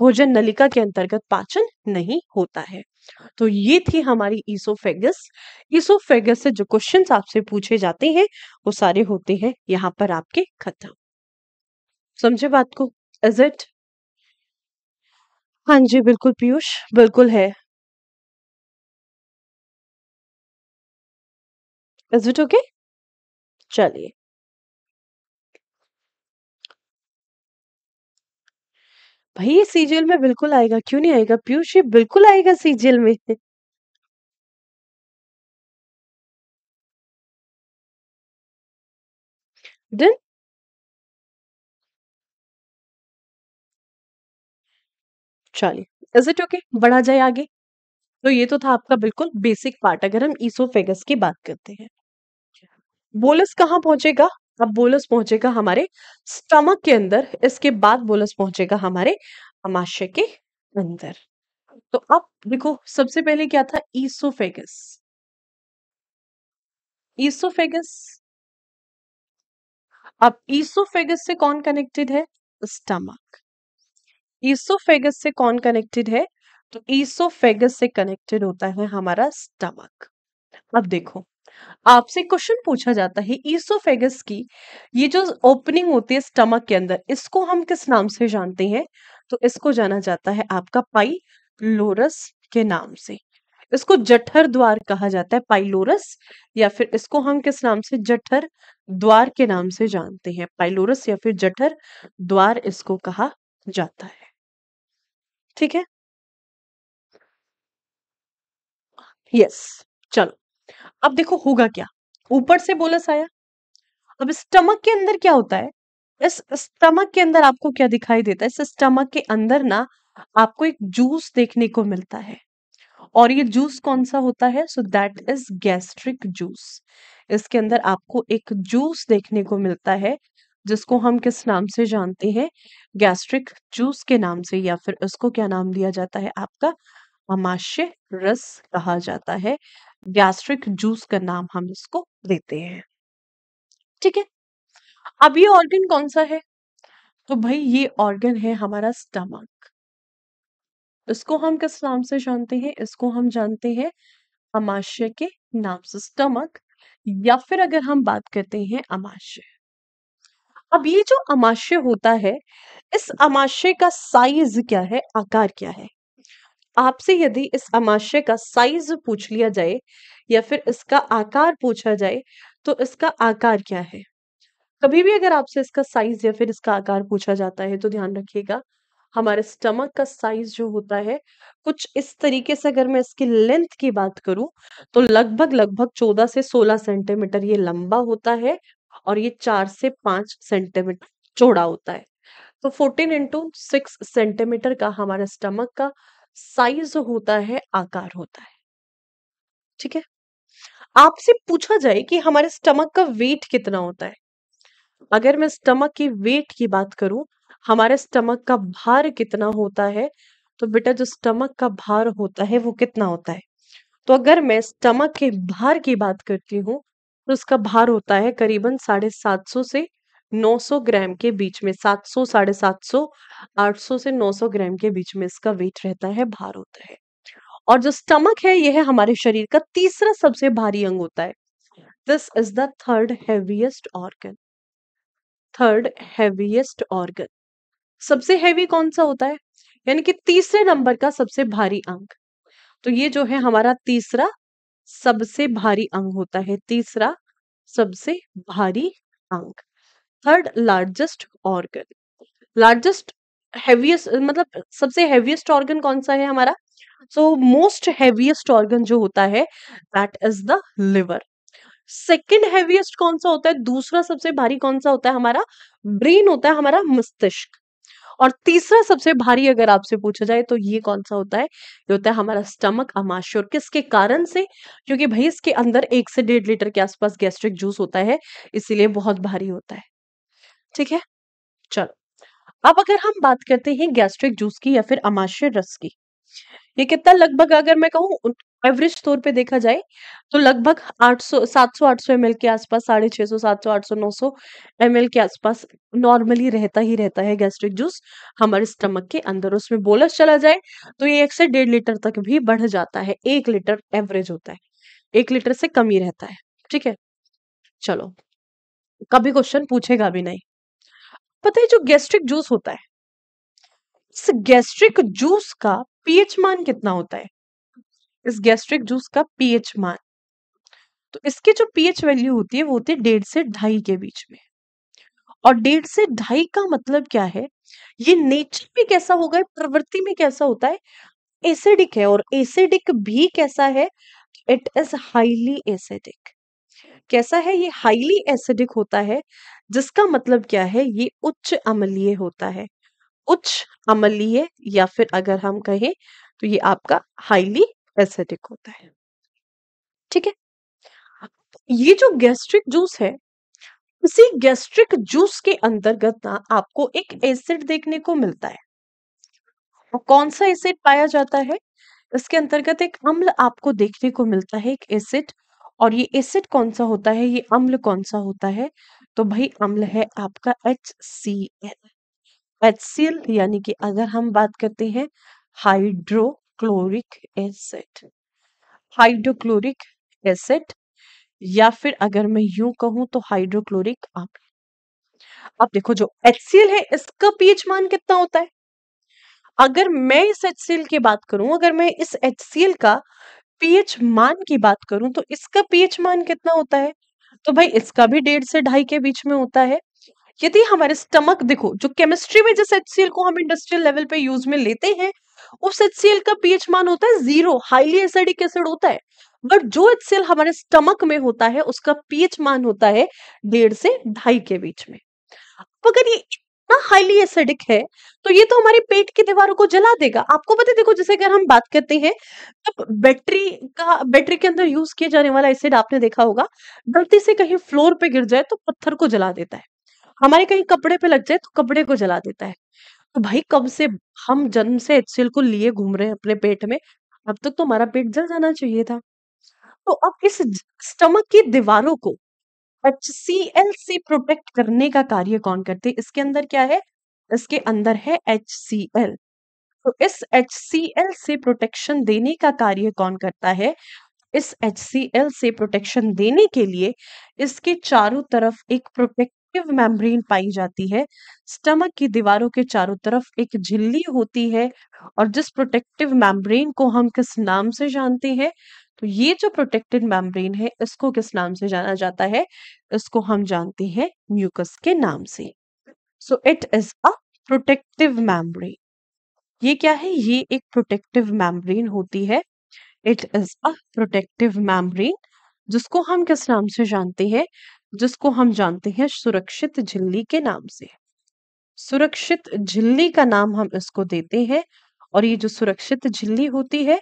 Speaker 1: भोजन नलिका के अंतर्गत पाचन नहीं होता है। तो ये थी हमारी ईसोफेगस। ईसोफेगस से जो क्वेश्चंस आपसे पूछे जाते हैं वो सारे होते हैं यहाँ पर आपके खत्म। समझे बात को? Is it? हाँ जी, बिल्कुल पीयूष, बिल्कुल है। Is it okay? चलिए। भाई ये सीजीएल में बिल्कुल आएगा, क्यों नहीं आएगा पीयूष? ये बिल्कुल आएगा सीजीएल में। डन। चलिए, इज इट ओके, बढ़ा जाए आगे। तो ये तो था आपका बिल्कुल बेसिक पार्ट, अगर हम ईसोफेगस की बात करते हैं। बोलस कहाँ पहुंचेगा? अब बोलस पहुंचेगा हमारे स्टमक के अंदर, इसके बाद बोलस पहुंचेगा हमारे अमाशय के अंदर। तो अब देखो, सबसे पहले क्या था? ईसोफेगस। ईसोफेगस। अब ईसोफेगस से कौन कनेक्टेड है? स्टमक। ईसोफेगस से कौन कनेक्टेड है? तो ईसोफेगस से कनेक्टेड होता है हमारा स्टमक। अब देखो, आपसे क्वेश्चन पूछा जाता है ईसोफेगस की, ये जो ओपनिंग होती है स्टमक के अंदर, इसको हम किस नाम से जानते हैं? तो इसको जाना जाता है आपका पाइलोरस के नाम से। इसको जठर द्वार कहा जाता है, पाइलोरस, या फिर इसको हम किस नाम से? जठर द्वार के नाम से जानते हैं। पाइलोरस या फिर जठर द्वार इसको कहा जाता है। ठीक है। यस। चलो, अब देखो होगा क्या। ऊपर से बोलस आया, अब स्टमक के अंदर क्या होता है? इस स्टमक के अंदर आपको क्या दिखाई देता है? इस स्टमक के अंदर ना आपको एक जूस देखने को मिलता है। और ये जूस कौन सा होता है? So that is gastric juice. इसके अंदर आपको एक जूस देखने को मिलता है, जिसको हम किस नाम से जानते हैं? गैस्ट्रिक जूस के नाम से, या फिर इसको क्या नाम दिया जाता है आपका? अमाशय रस कहा जाता है। गैस्ट्रिक जूस का नाम हम इसको देते हैं। ठीक है। अब ये ऑर्गन कौन सा है? तो भाई ये ऑर्गन है हमारा स्टमक। इसको हम किस नाम से जानते हैं? इसको हम जानते हैं अमाशय के नाम से, स्टमक, या फिर अगर हम बात करते हैं अमाशय। अब ये जो अमाशय होता है, इस अमाशय का साइज क्या है, आकार क्या है? आपसे यदि इस अमाशय का साइज पूछ लिया जाए या फिर इसका आकार पूछा जाए, तो इसका आकार क्या है? कभी भी अगर आपसे इसका साइज या फिर इसका आकार पूछा जाता है, तो ध्यान रखिएगा, हमारे स्टमक का साइज जो होता है कुछ इस तरीके से, अगर मैं इसकी लेंथ की बात करूं, तो लगभग लगभग 14 से 16 सेंटीमीटर ये लंबा होता है, और ये 4 से 5 सेंटीमीटर चौड़ा होता है। तो 14 into 6 सेंटीमीटर का हमारा स्टमक का साइज होता है, आकार होता है। ठीक है। आपसे पूछा जाए कि हमारे स्टमक का वेट कितना होता है, अगर मैं स्टमक की वेट की बात करूं, हमारे स्टमक का भार कितना होता है, तो बेटा जो स्टमक का भार होता है वो कितना होता है? तो अगर मैं स्टमक के भार की बात करती हूँ, तो उसका भार होता है करीबन 750 से 900 ग्राम के बीच में। 700, 750, 800 से 900 ग्राम के बीच में इसका वेट रहता है, भार होता है। और जो स्टमक है, यह है हमारे शरीर का तीसरा सबसे भारी अंग होता है। This is the third heaviest organ. Third heaviest organ. सबसे हैवी कौन सा होता है? यानी कि तीसरे नंबर का सबसे भारी अंग। तो ये जो है हमारा तीसरा सबसे भारी अंग होता है, तीसरा सबसे भारी अंग। Third largest organ. Largest, heaviest, मतलब सबसे हैवीएस्ट ऑर्गन कौन सा है हमारा? सो मोस्ट हैवीएस्ट ऑर्गन जो होता है, that is the liver. Second heaviest कौन सा होता है? दूसरा सबसे भारी कौन सा होता है हमारा? ब्रेन होता है, हमारा मस्तिष्क। और तीसरा सबसे भारी अगर आपसे पूछा जाए, तो ये कौन सा होता है? ये होता है हमारा स्टमक, अमाशय। और किसके कारण से? क्योंकि भाई इसके अंदर 1 से 1.5 लीटर के आसपास गैस्ट्रिक जूस होता है, इसीलिए बहुत भारी होता है। ठीक है। चलो, अब अगर हम बात करते हैं गैस्ट्रिक जूस की या फिर अमाशय रस की, ये कितना लगभग अगर मैं कहूँ एवरेज तौर पे देखा जाए तो लगभग 800 700 800 एमएल के आसपास 650 700 800 900 एमएल के आसपास नॉर्मली रहता है गैस्ट्रिक जूस हमारे स्टमक के अंदर। उसमें बोलस चला जाए तो ये 1 से 1.5 लीटर तक भी बढ़ जाता है। 1 लीटर एवरेज होता है, 1 लीटर से कम ही रहता है। ठीक है, चलो, कभी क्वेश्चन पूछेगा भी नहीं। पता है जो गैस्ट्रिक जूस होता है, इस गैस्ट्रिक जूस का पीएच मान कितना होता है? इस गैस्ट्रिक जूस का पीएच मान, तो इसकी जो पीएच वैल्यू होती है वो होती है 1.5 से 2.5 के बीच में। और 1.5 से 2.5 का मतलब क्या है, ये नेचर में कैसा होगा, प्रवृत्ति में कैसा होता है, एसिडिक है। और एसिडिक भी कैसा है, इट इज हाईली एसिडिक। कैसा है ये, हाईली एसिडिक होता है, जिसका मतलब क्या है, ये उच्च अम्लीय होता है। उच्च अम्लीय, या फिर अगर हम कहें तो ये आपका हाईली एसिडिक होता है। ठीक है, ये जो गैस्ट्रिक जूस है, इसी गैस्ट्रिक जूस के अंतर्गत ना आपको एक एसिड देखने को मिलता है। और कौन सा एसिड पाया जाता है, इसके अंतर्गत एक अम्ल आपको देखने को मिलता है, एक एसिड। और ये एसिड कौन सा होता है, ये अम्ल कौन सा होता है, तो भाई अम्ल है आपका HCl। HCl यानी कि अगर हम बात करते हैं हाइड्रोक्लोरिक एसिड, हाइड्रोक्लोरिक एसिड, या फिर अगर मैं यूं कहूं तो हाइड्रोक्लोरिक अम्ल। अब देखो जो HCl है इसका पीएच मान कितना होता है, अगर मैं इस HCl की बात करूं, अगर मैं इस HCl का पीएच मान की बात करूं तो इसका पीएच मान कितना होता है, तो भाई इसका भी 1.5 से 2.5 के बीच में होता है। यदि हमारे स्टमक, देखो जो केमिस्ट्री में जिस HCl को हम इंडस्ट्रियल लेवल पे यूज में लेते हैं, उस HCl का पीएच मान होता है 0, हाईली एसिडिक एसिड होता है। बट जो HCl हमारे स्टमक में होता है उसका पीएच मान होता है 1.5 से 2.5 के बीच में। अब अगर ये इतना हाईली एसिडिक है तो ये तो हमारे पेट की दीवारों को जला देगा। आपको पता है, देखो जैसे अगर हम बात करते हैं, तब बैटरी के अंदर यूज किया जाने वाला एसिड आपने देखा होगा, गलती से कहीं फ्लोर पे गिर जाए तो पत्थर को जला देता है, हमारे कहीं कपड़े पे लग जाए तो कपड़े को जला देता है। तो भाई कब से हम जन्म से HCl को लिए घूम रहे हैं अपने पेट में, अब तक तो हमारा पेट जल जाना चाहिए था। तो अब इस स्टमक की दीवारों को HCl से प्रोटेक्ट करने का कार्य कौन करते हैं, इसके अंदर क्या है, इसके अंदर है HCl। तो इस HCl से प्रोटेक्शन देने का कार्य कौन करता है, इस HCl से प्रोटेक्शन देने के लिए इसके चारों तरफ एक प्रोटेक्टिव मेम्ब्रेन पाई जाती है। स्टमक की दीवारों के चारों तरफ एक झिल्ली होती है। और जिस प्रोटेक्टिव मेम्ब्रेन को हम किस नाम से जानते हैं, तो ये जो प्रोटेक्टिव मेम्ब्रेन है इसको किस नाम से जाना जाता है, इसको हम जानते हैं म्यूकस के नाम से। So it is a protective membrane. ये क्या है, ये एक प्रोटेक्टिव मेम्ब्रेन होती है। It is a protective membrane, जिसको हम किस नाम से जानते हैं, जिसको हम जानते हैं सुरक्षित झिल्ली के नाम से। सुरक्षित झिल्ली का नाम हम इसको देते हैं। और ये जो सुरक्षित झिल्ली होती है,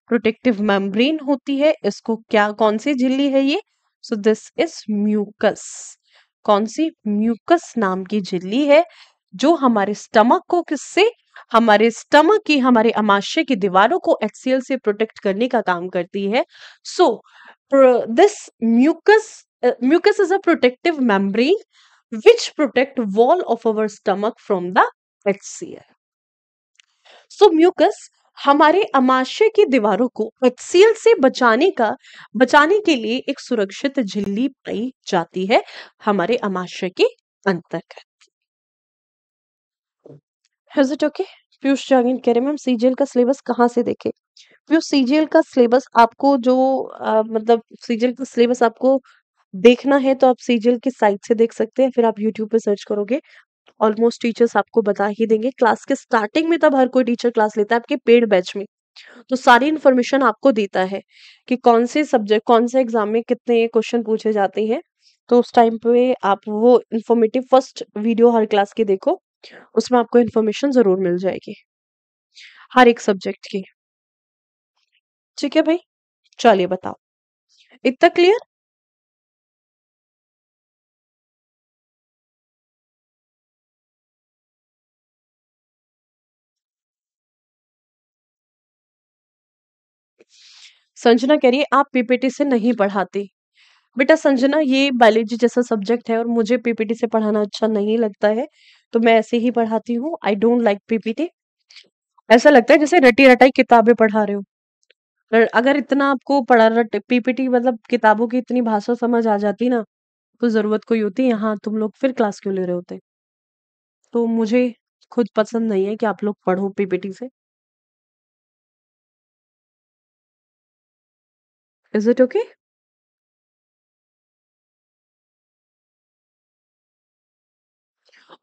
Speaker 1: प्रोटेक्टिव मेम्ब्रेन होती है, इसको क्या, कौन सी झिल्ली है ये, सो दिस इज म्यूकस। कौन सी, म्यूकस नाम की झिल्ली है, जो हमारे स्टमक को किससे, हमारे स्टमक की, हमारे अमाशय की दीवारों को HCl से प्रोटेक्ट करने का काम करती है। So this mucus is a protective membrane which protect wall of our stomach from the HCl. So mucus हमारे अमाशय की दीवारों को HCl से बचाने के लिए एक सुरक्षित झिल्ली पाई जाती है हमारे अमाशय के अंतर्गत। Is it okay? पीयूष जागिन कह रहे मैम सीजीएल का सिलेबस कहाँ से देखे। पीयूष सीजीएल का सिलेबस आपको जो मतलब सीजीएल का सिलेबस आपको देखना है तो आप सीजीएल की साइट से देख सकते हैं, फिर आप यूट्यूब पे सर्च करोगे, ऑलमोस्ट टीचर्स आपको बता ही देंगे। क्लास के स्टार्टिंग में तब हर कोई टीचर क्लास लेता है आपके पेड बैच में, तो सारी इन्फॉर्मेशन आपको देता है कि कौन से सब्जेक्ट, कौन से एग्जाम में कितने क्वेश्चन पूछे जाते हैं। तो उस टाइम पे आप वो इन्फॉर्मेटिव फर्स्ट वीडियो हर क्लास की देखो, उसमें आपको इन्फॉर्मेशन जरूर मिल जाएगी हर एक सब्जेक्ट की। ठीक है भाई, चलिए बताओ, इतना क्लियर। संजना कह रही है आप पीपीटी से नहीं पढ़ाती। बेटा संजना, ये बायोलॉजी जैसा सब्जेक्ट है और मुझे पीपीटी से पढ़ाना अच्छा नहीं लगता है, तो मैं ऐसे ही पढ़ाती हूँ। I don't like PPT. ऐसा लगता है जैसे रटी रटाई किताबें पढ़ा रहे हो। अगर इतना आपको पढ़ा रट पीपीटी मतलब किताबों की इतनी भाषा समझ आ जाती ना, तो जरूरत कोई होती, यहाँ तुम लोग फिर क्लास क्यों ले रहे होते। तो मुझे खुद पसंद नहीं है कि आप लोग पढ़ो पीपीटी से। Is it okay?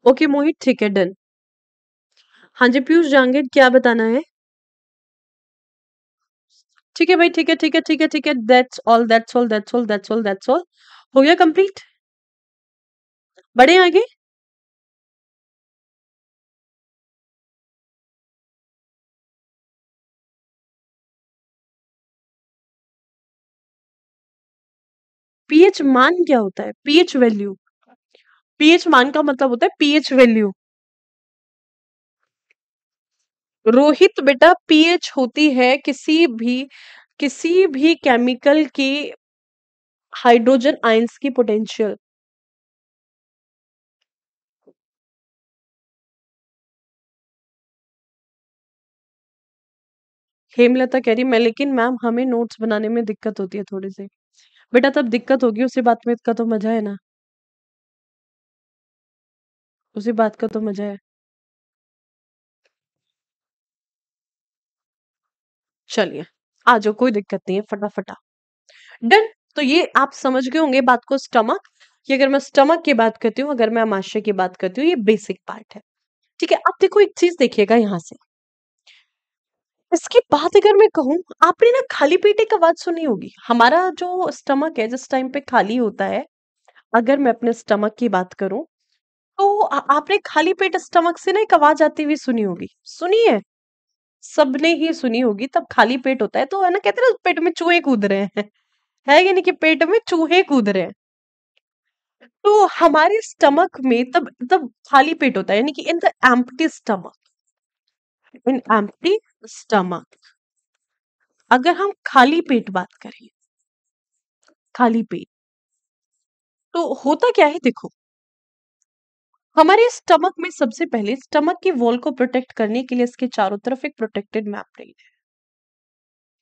Speaker 1: ओके मोहित, ठीक है, डन। हाँ जी पीयूष जांगेट, क्या बताना है? ठीक है भाई, ठीक है, ठीक है, ठीक है, ठीक है, that's all, that's all, that's all, that's all, that's all. हो गया कंप्लीट। बढ़े आगे। पीएच मान क्या होता है? PH value. पीएच मान का मतलब होता है पीएच वैल्यू। रोहित बेटा, पीएच होती है किसी भी केमिकल की हाइड्रोजन आयंस की पोटेंशियल। हेमलता कह रही मैं, लेकिन मैम हमें नोट्स बनाने में दिक्कत होती है थोड़ी सी। बेटा तब दिक्कत होगी, उसी बात में का तो मजा है ना। उसी बात का तो मजा है। चलिए, आ जाओ, कोई दिक्कत नहीं है, फटाफटा। डन। तो ये आप समझ गए होंगे बात को, स्टमक। कि अगर मैं स्टमक की बात करती हूँ, अगर मैं अमाशय की बात करती हूँ, ये बेसिक पार्ट है। ठीक है, अब देखो एक चीज देखिएगा यहाँ से। इसकी बात अगर मैं कहूँ, आपने ना खाली पेट एक आवाज सुनी होगी। हमारा जो स्टमक है जिस टाइम पे खाली होता है, अगर मैं अपने स्टमक की बात करूं, तो आपने खाली पेट स्टमक से ना एक आवाज आती हुई सुनी होगी। सुनी है? सबने ही सुनी होगी। तब खाली पेट होता है तो है ना, कहते हैं ना पेट में चूहे कूद रहे हैं। है कि नहीं कि पेट में चूहे कूद रहे हैं। तो हमारे स्टमक में तब तब खाली पेट होता है, यानी कि in the empty stomach. In empty stomach, अगर हम खाली पेट बात करें, खाली पेट, तो होता क्या है देखो। हमारे स्टमक में सबसे पहले स्टमक की वॉल को प्रोटेक्ट करने के लिए इसके चारों तरफ एक प्रोटेक्टेड मेम्ब्रेन है।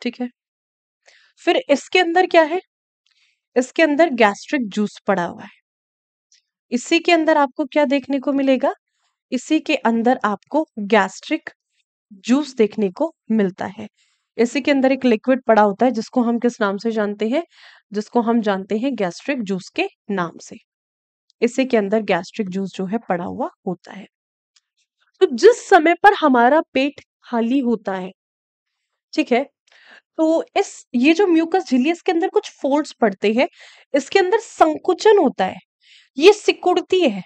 Speaker 1: ठीक है। फिर इसके अंदर क्या है? इसके अंदर गैस्ट्रिक जूस पड़ा हुआ है। इसी के अंदर आपको क्या देखने को मिलेगा? इसी के अंदर आपको गैस्ट्रिक जूस देखने को मिलता है। इसी के अंदर एक लिक्विड पड़ा होता है जिसको हम किस नाम से जानते हैं? जिसको हम जानते हैं गैस्ट्रिक जूस के नाम से। इसी के अंदर गैस्ट्रिक जूस जो है पड़ा हुआ होता है। तो जिस समय पर हमारा पेट खाली होता है, ठीक है, तो इस ये जो म्यूकस झिल्ली है, इसके अंदर कुछ फोल्ड्स पड़ते हैं। इसके अंदर संकुचन होता है, ये सिकुड़ती है।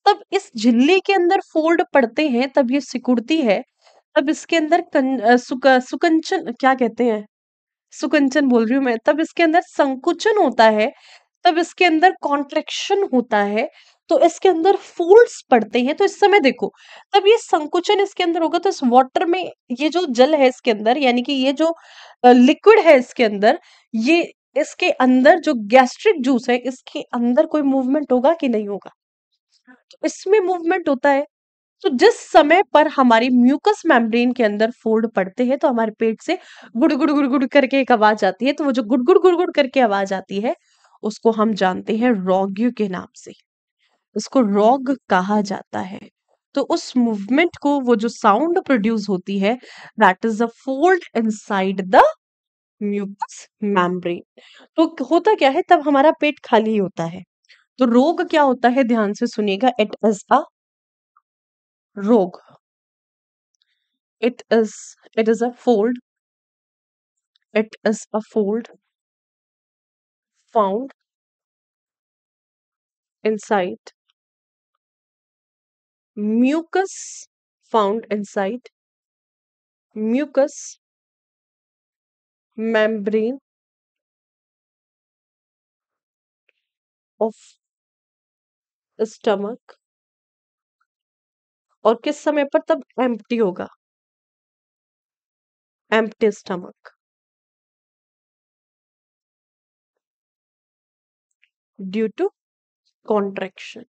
Speaker 1: तब इस झिल्ली के अंदर फोल्ड पड़ते हैं, तब ये सिकुड़ती है। तब इसके अंदर सुकंचन क्या कहते हैं? सुकंचन बोल रही हूँ मैं। तब इसके अंदर संकुचन होता है, तब इसके अंदर कॉन्ट्रैक्शन होता है, तो इसके अंदर फोल्ड्स पड़ते हैं। तो इस समय देखो, तब ये संकुचन इसके अंदर होगा, तो इस वाटर में ये जो जल है इसके अंदर, यानी कि ये जो लिक्विड है इसके अंदर, ये इसके अंदर जो गैस्ट्रिक जूस है, इसके अंदर कोई मूवमेंट होगा कि नहीं होगा? तो इसमें मूवमेंट होता है। तो जिस समय पर हमारी म्यूकस मेम्ब्रेन के अंदर फोल्ड पड़ते हैं, तो हमारे पेट से गुड़ गुड़ गुड़ गुड़ करके एक आवाज आती है। तो वो जो गुड़ गुड़ गुड़ गुड़ करके आवाज आती है, उसको हम जानते हैं रॉग्यू के नाम से। उसको रॉग कहा जाता है। तो उस मूवमेंट को, वो जो साउंड प्रोड्यूस होती है, that is a fold inside the mucus membrane. तो होता क्या है, तब हमारा पेट खाली होता है। तो रोग क्या होता है, ध्यान से सुनिएगा। इट इज अ रोग। It is a fold. It is a fold found inside mucus, found inside mucus membrane of stomach। और किस समय पर? तब एम्प्टी होगा, empty stomach. Due to contraction.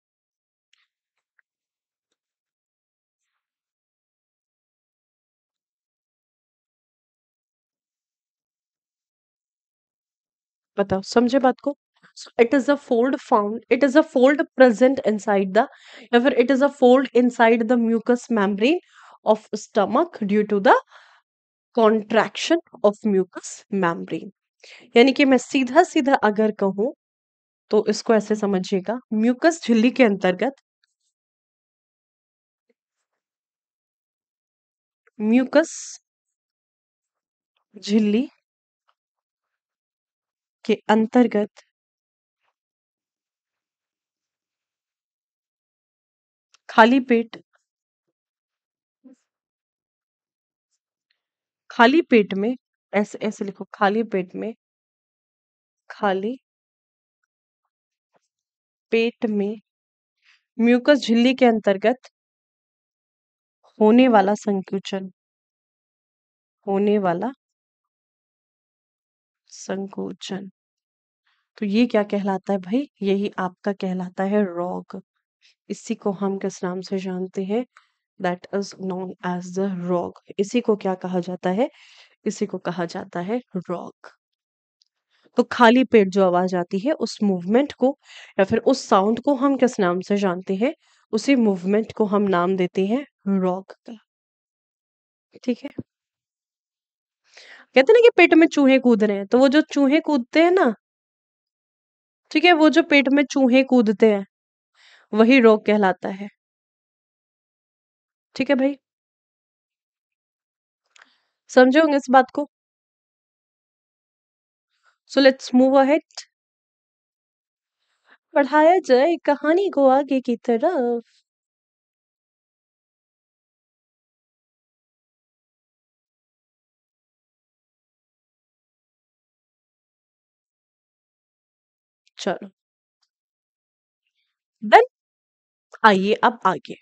Speaker 1: बताओ, समझे बात को? It is a fold found, it is a fold present inside the, या फिर it is a fold inside the mucus membrane of stomach due to the contraction of mucus membrane. यानी कि मैं सीधा सीधा अगर कहूं तो इसको ऐसे समझिएगा, म्यूकस झिल्ली के अंतर्गत, म्यूकस झिल्ली के अंतर्गत खाली पेट, खाली पेट में, ऐसे ऐसे लिखो, खाली पेट में, खाली पेट में म्यूकस झिल्ली के अंतर्गत होने वाला संकुचन, होने वाला संकोचन, तो ये क्या कहलाता है भाई? यही आपका कहलाता है रॉग। इसी को हम किस नाम से जानते हैं? That is known as the rugae. इसी को क्या कहा जाता है? इसी को कहा जाता है रॉग। तो खाली पेट जो आवाज आती है, उस मूवमेंट को या फिर उस साउंड को हम किस नाम से जानते हैं? उसी मूवमेंट को हम नाम देते हैं रॉग का। ठीक है? कहते हैं ना कि पेट में चूहे कूद रहे हैं, तो वो जो चूहे कूदते हैं ना, ठीक है, वो जो पेट में चूहे कूदते हैं, वही रॉग कहलाता है। ठीक है भाई? समझे होंगे इस बात को? So let's move ahead. बढ़ाया जाए कहानी को आगे की तरफ। चलो, देन आइए अब आगे।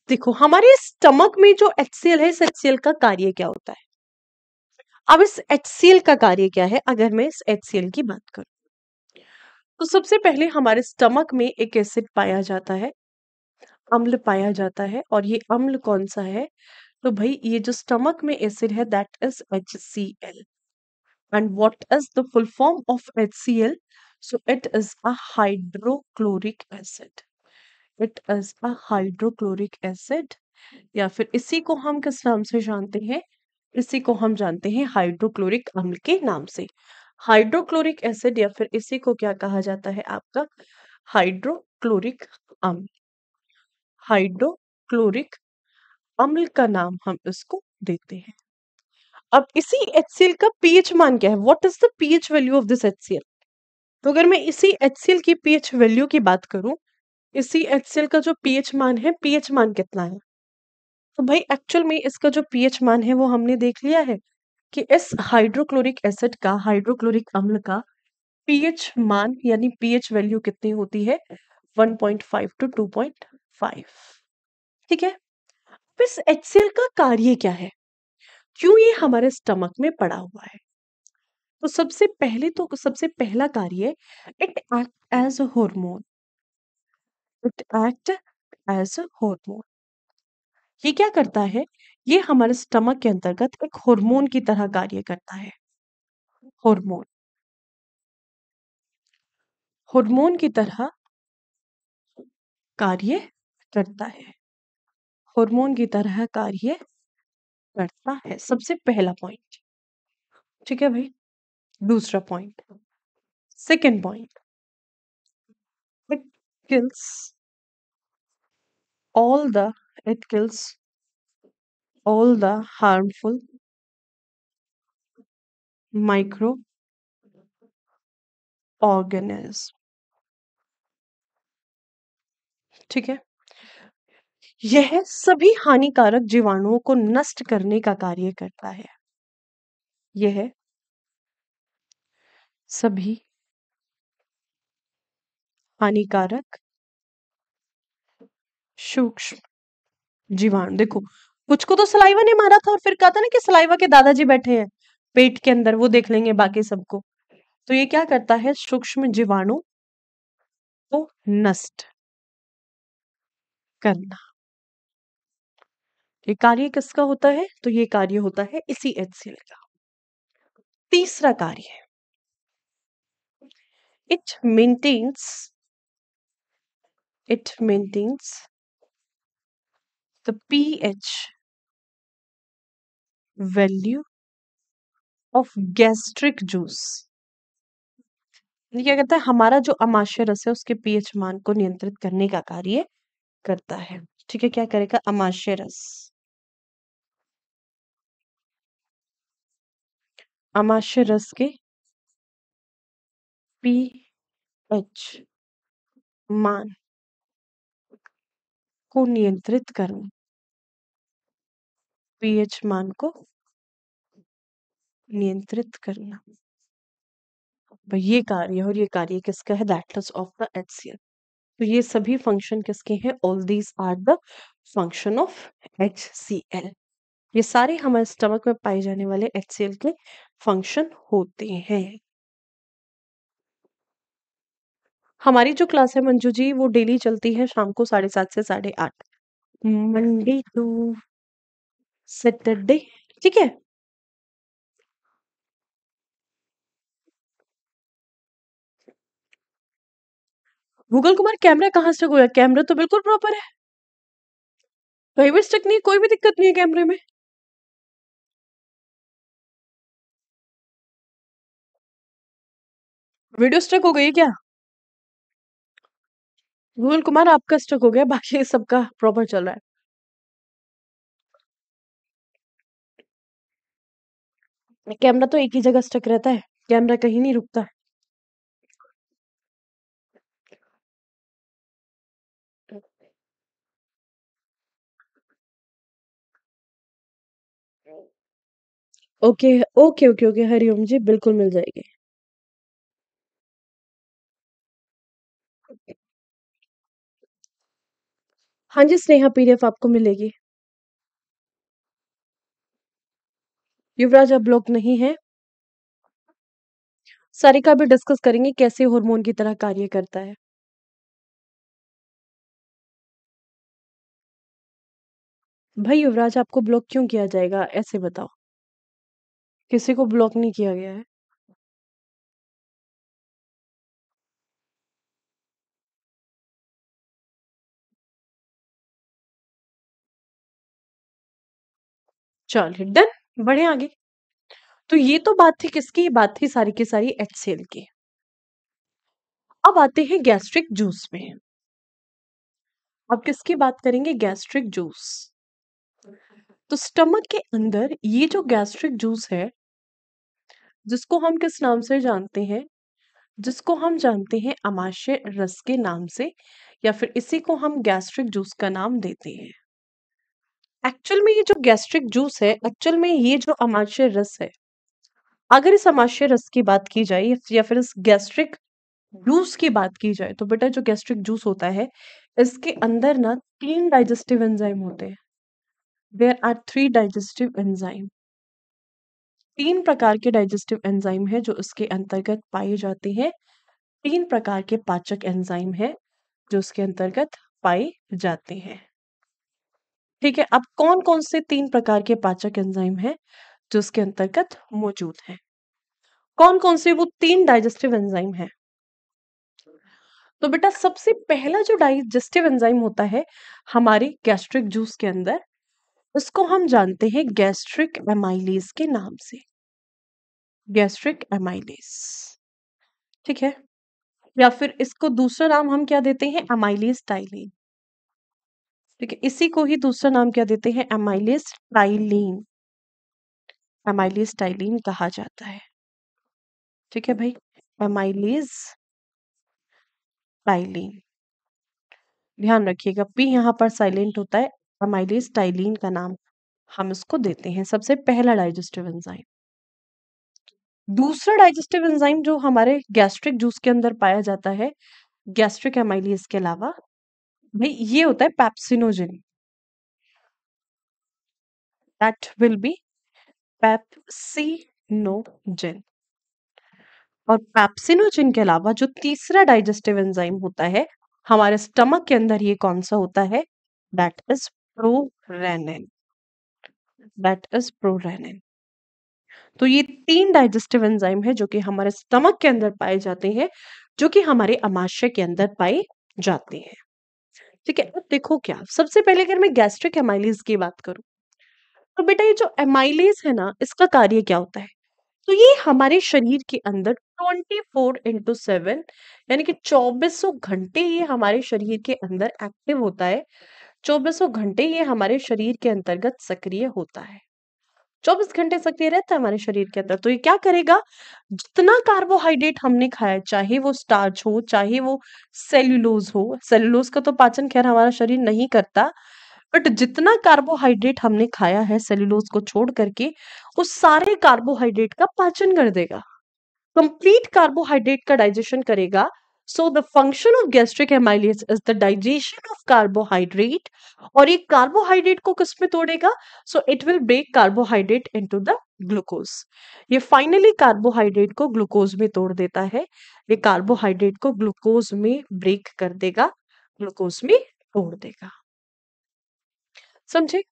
Speaker 1: देखो, हमारे स्टमक में जो एचसीएल है, इस एचसीएल का कार्य क्या होता है? अब इस एचसीएल का कार्य क्या है, अगर मैं इस एचसीएल की बात करूं, तो सबसे पहले हमारे स्टमक में एक एसिड पाया जाता है, अम्ल पाया जाता है, और ये अम्ल कौन सा है? तो भाई ये जो स्टमक में एसिड है, that is HCl। And what is the full form of HCl? So it is a hydrochloric acid. It is a hydrochloric acid, या फिर इसी को हम किस नाम से जानते हैं? इसी को हम जानते हैं हाइड्रोक्लोरिक अम्ल के नाम से। हाइड्रोक्लोरिक एसिड, या फिर इसी को क्या कहा जाता है आपका? हाइड्रोक्लोरिक अम्ल। हाइड्रोक्लोरिक अम्ल का नाम हम इसको देते हैं। अब इसी HCl का पीएच मान क्या है? What is the pH value of this HCl? तो अगर मैं इसी HCl की पीएच वैल्यू की बात करूं, इसी HCl का जो पीएच मान है, पीएच मान कितना है? तो भाई एक्चुअल में इसका जो पीएच मान है वो हमने देख लिया है कि इस हाइड्रोक्लोरिक एसिड का, हाइड्रोक्लोरिक अम्ल का पीएच मान यानी पीएच वैल्यू कितनी होती है? 1.5 टू 2.5। ठीक है? अब इस HCl का कार्य क्या है? क्यों ये हमारे स्टमक में पड़ा हुआ है? तो सबसे पहले, तो सबसे पहला कार्य, it act as a hormone. It act as a hormone. ये क्या करता है? ये हमारे स्टमक के अंतर्गत एक हार्मोन की तरह कार्य करता है। हार्मोन, हार्मोन की तरह कार्य करता है। हार्मोन की तरह कार्य करता है, सबसे पहला पॉइंट। ठीक है भाई? दूसरा point, second point, it kills all the, it kills all the harmful microorganisms। ठीक है? यह सभी हानिकारक जीवाणुओं को नष्ट करने का कार्य करता है। यह सभी हानिकारक सूक्ष्म जीवाणु, देखो, कुछ को तो सलाइवा ने मारा था और फिर कहा था ना कि सलाइवा के दादाजी बैठे हैं पेट के अंदर, वो देख लेंगे बाकी सबको। तो ये क्या करता है? सूक्ष्म जीवाणु को नष्ट करना। ये कार्य किसका होता है? तो ये कार्य होता है इसी HCl का। तीसरा कार्य, it maintains the pH value of gastric juice। ये क्या कहता है? हमारा जो अमाशय रस है उसके पीएच मान को नियंत्रित करने का कार्य करता है। ठीक है, क्या करेगा? अमाशय रस, अमाशय रस के पीएच मान को नियंत्रित करना, पीएच मान को नियंत्रित करना। भाई ये कार्य, और ये कार्य किसका है? That is of the HCl। तो ये सभी फंक्शन किसके हैं? All these are the function of HCl। ये सारे हमारे स्टमक में पाए जाने वाले HCl के फंक्शन होते हैं। हमारी जो क्लास है मंजू जी, वो डेली चलती है शाम को 7:30 से 8:30, मंडे टू सैटरडे। ठीक है, गूगल कुमार कैमरा कहाँ से हुआ? कैमरा तो बिल्कुल प्रॉपर है, कहीं भी स्टक नहीं है, कोई भी दिक्कत नहीं है कैमरे में। वीडियो स्टक हो गई है क्या? गूगल कुमार आपका स्टक हो गया, बाकी सबका प्रॉपर चल रहा है। कैमरा तो एक ही जगह स्टक रहता है, कैमरा कहीं नहीं रुकता। Okay okay okay okay, Hariom ji, बिल्कुल मिल जाएगी। हाँ जी, स्नेहा PDF आपको मिलेगी। युवराज अब ब्लॉक नहीं है। सारिका भी डिस्कस करेंगे कैसे हार्मोन की तरह कार्य करता है। भाई युवराज, आपको ब्लॉक क्यों किया जाएगा ऐसे बताओ? किसी को ब्लॉक नहीं किया गया है। चलिए डन, बढ़े आगे। तो ये तो बात थी किसकी? बात थी सारी की सारी HCl की। अब आते हैं गैस्ट्रिक जूस में। अब किसकी बात करेंगे? Gastric juice. तो स्टमक के अंदर ये जो गैस्ट्रिक जूस है, जिसको हम किस नाम से जानते हैं? जिसको हम जानते हैं अमाशय रस के नाम से, या फिर इसी को हम गैस्ट्रिक जूस का नाम देते हैं। एक्चुअल में ये जो गैस्ट्रिक जूस है, एक्चुअल में ये जो अमाशय रस है, अगर इस अमाशय रस की बात की जाए या फिर इस गैस्ट्रिक जूस की बात की जाए, तो बेटा जो गैस्ट्रिक जूस होता है, इसके अंदर ना 3 डाइजेस्टिव एंजाइम होते हैं। There are 3 digestive enzyme. 3 प्रकार के डाइजेस्टिव एंजाइम है जो इसके अंतर्गत पाए जाते हैं। 3 प्रकार के पाचक एंजाइम है जो इसके अंतर्गत पाए जाते हैं। ठीक है, अब कौन-कौन से 3 प्रकार के पाचक एंजाइम हैं जो इसके अंतर्गत मौजूद हैं? कौन-कौन से वो 3 डाइजेस्टिव एंजाइम हैं? तो बेटा सबसे पहला जो डाइजेस्टिव एंजाइम होता है हमारे गैस्ट्रिक जूस के अंदर, उसको हम जानते हैं गैस्ट्रिक एमाइलेज के नाम से। गैस्ट्रिक एमाइलेज, ठीक है, या फिर इसको दूसरा नाम हम क्या देते हैं? Amylase ptyalin. ठीक है, इसी को ही दूसरा नाम क्या देते हैं? Amylase ptyalin. एमाइलेज टाइलिन कहा जाता है। ठीक है भाई, एमाइलेज टाइलिन, ध्यान रखिएगा, पी यहाँ पर साइलेंट होता है। एमाइलेज टाइलिन का नाम हम इसको देते हैं, सबसे पहला डाइजेस्टिव एंजाइम। दूसरा डाइजेस्टिव एंजाइम जो हमारे गैस्ट्रिक जूस के अंदर पाया जाता है गैस्ट्रिक एमाइलेज के अलावा, भाई ये होता है pepsinogen. That will be pepsinogen. और पेप्सिनोजेन के अलावा जो तीसरा डाइजेस्टिव एंजाइम होता है हमारे स्टमक के अंदर, ये कौन सा होता है? That is prorenin. That is prorenin. तो ये 3 डाइजेस्टिव एंजाइम है जो कि हमारे स्टमक के अंदर पाए जाते हैं, जो कि हमारे अमाशय के अंदर पाए जाते हैं। ठीक है, अब देखो क्या, सबसे पहले अगर मैं गैस्ट्रिक एमाइलेज की बात करूं, तो बेटा ये जो एमाइलेज है ना, इसका कार्य क्या होता है? तो ये हमारे शरीर के अंदर 24/7 यानी कि 2400 घंटे ये हमारे शरीर के अंदर एक्टिव होता है। 2400 घंटे ये हमारे शरीर के अंतर्गत सक्रिय होता है। 24 घंटे सक्रिय रहता है हमारे शरीर के अंदर। तो ये क्या करेगा, जितना कार्बोहाइड्रेट हमने खाया है, चाहे वो स्टार्च हो, चाहे वो सेल्यूलोज हो, सेल्यूलोज का तो पाचन खैर हमारा शरीर नहीं करता, बट जितना कार्बोहाइड्रेट हमने खाया है सेल्यूलोज को छोड़ करके, उस सारे कार्बोहाइड्रेट का पाचन कर देगा, कंप्लीट कार्बोहाइड्रेट का डाइजेशन करेगा। So the function of gastric amylase is the digestion of carbohydrate. और ये कार्बोहाइड्रेट को किस में तोड़ेगा? So it will break carbohydrate into the glucose. ये फाइनली कार्बोहाइड्रेट को ग्लूकोज में तोड़ देता है। ये कार्बोहाइड्रेट को ग्लूकोज में ब्रेक कर देगा, ग्लूकोज में तोड़ देगा। समझे?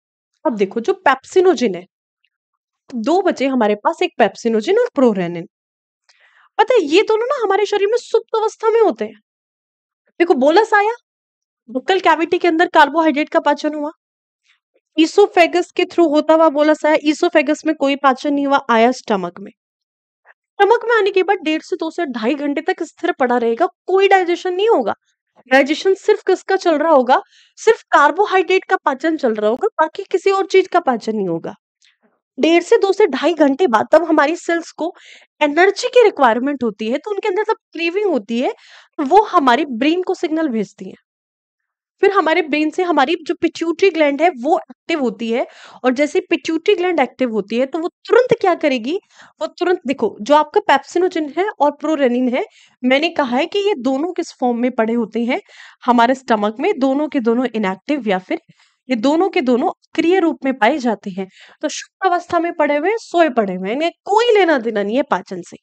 Speaker 1: अब देखो जो पेप्सिनोजेन है, दो बचे हमारे पास, एक पेप्सिनोजेन और प्रोरेनिन। पता है ये दोनों ना हमारे शरीर में सुप्त अवस्था में होते हैं। देखो बोलस आया, बुक्कल कैविटी के अंदर कार्बोहाइड्रेट का पाचन हुआ, ईसोफेगस के थ्रू होता हुआ बोलस आया, ईसोफेगस में कोई पाचन नहीं हुआ, आया स्टमक में। स्टमक में आने के बाद 1.5 से 2 से 2.5 घंटे तक स्थिर पड़ा रहेगा, कोई डाइजेशन नहीं होगा। डाइजेशन सिर्फ किसका चल रहा होगा? सिर्फ कार्बोहाइड्रेट का पाचन चल रहा होगा, बाकी किसी और चीज का पाचन नहीं होगा। 1.5 से 2 से 2.5 घंटे बाद तब हमारी सेल्स को एनर्जी की रिक्वायरमेंट होती है, तो उनके अंदर जब क्रेविंग होती है, तो वो हमारे ब्रेन को सिग्नल भेजती है। फिर हमारे ब्रेन से हमारी जो पिट्यूटरी ग्लैंड है वो एक्टिव होती है, और जैसे पिट्यूटरी ग्लैंड एक्टिव होती है तो वो तुरंत क्या करेगी, वो तुरंत देखो जो आपका पेप्सिनोजेन है और प्रोरेनिन है, मैंने कहा है कि ये दोनों किस फॉर्म में पड़े होते हैं हमारे स्टमक में, दोनों के दोनों इनएक्टिव या फिर ये दोनों के दोनों अक्रिय रूप में पाए जाते हैं। तो शुष्क अवस्था में पड़े हुए हैं, सोए पड़े हुए हैं, इन्हें कोई लेना देना नहीं है पाचन से।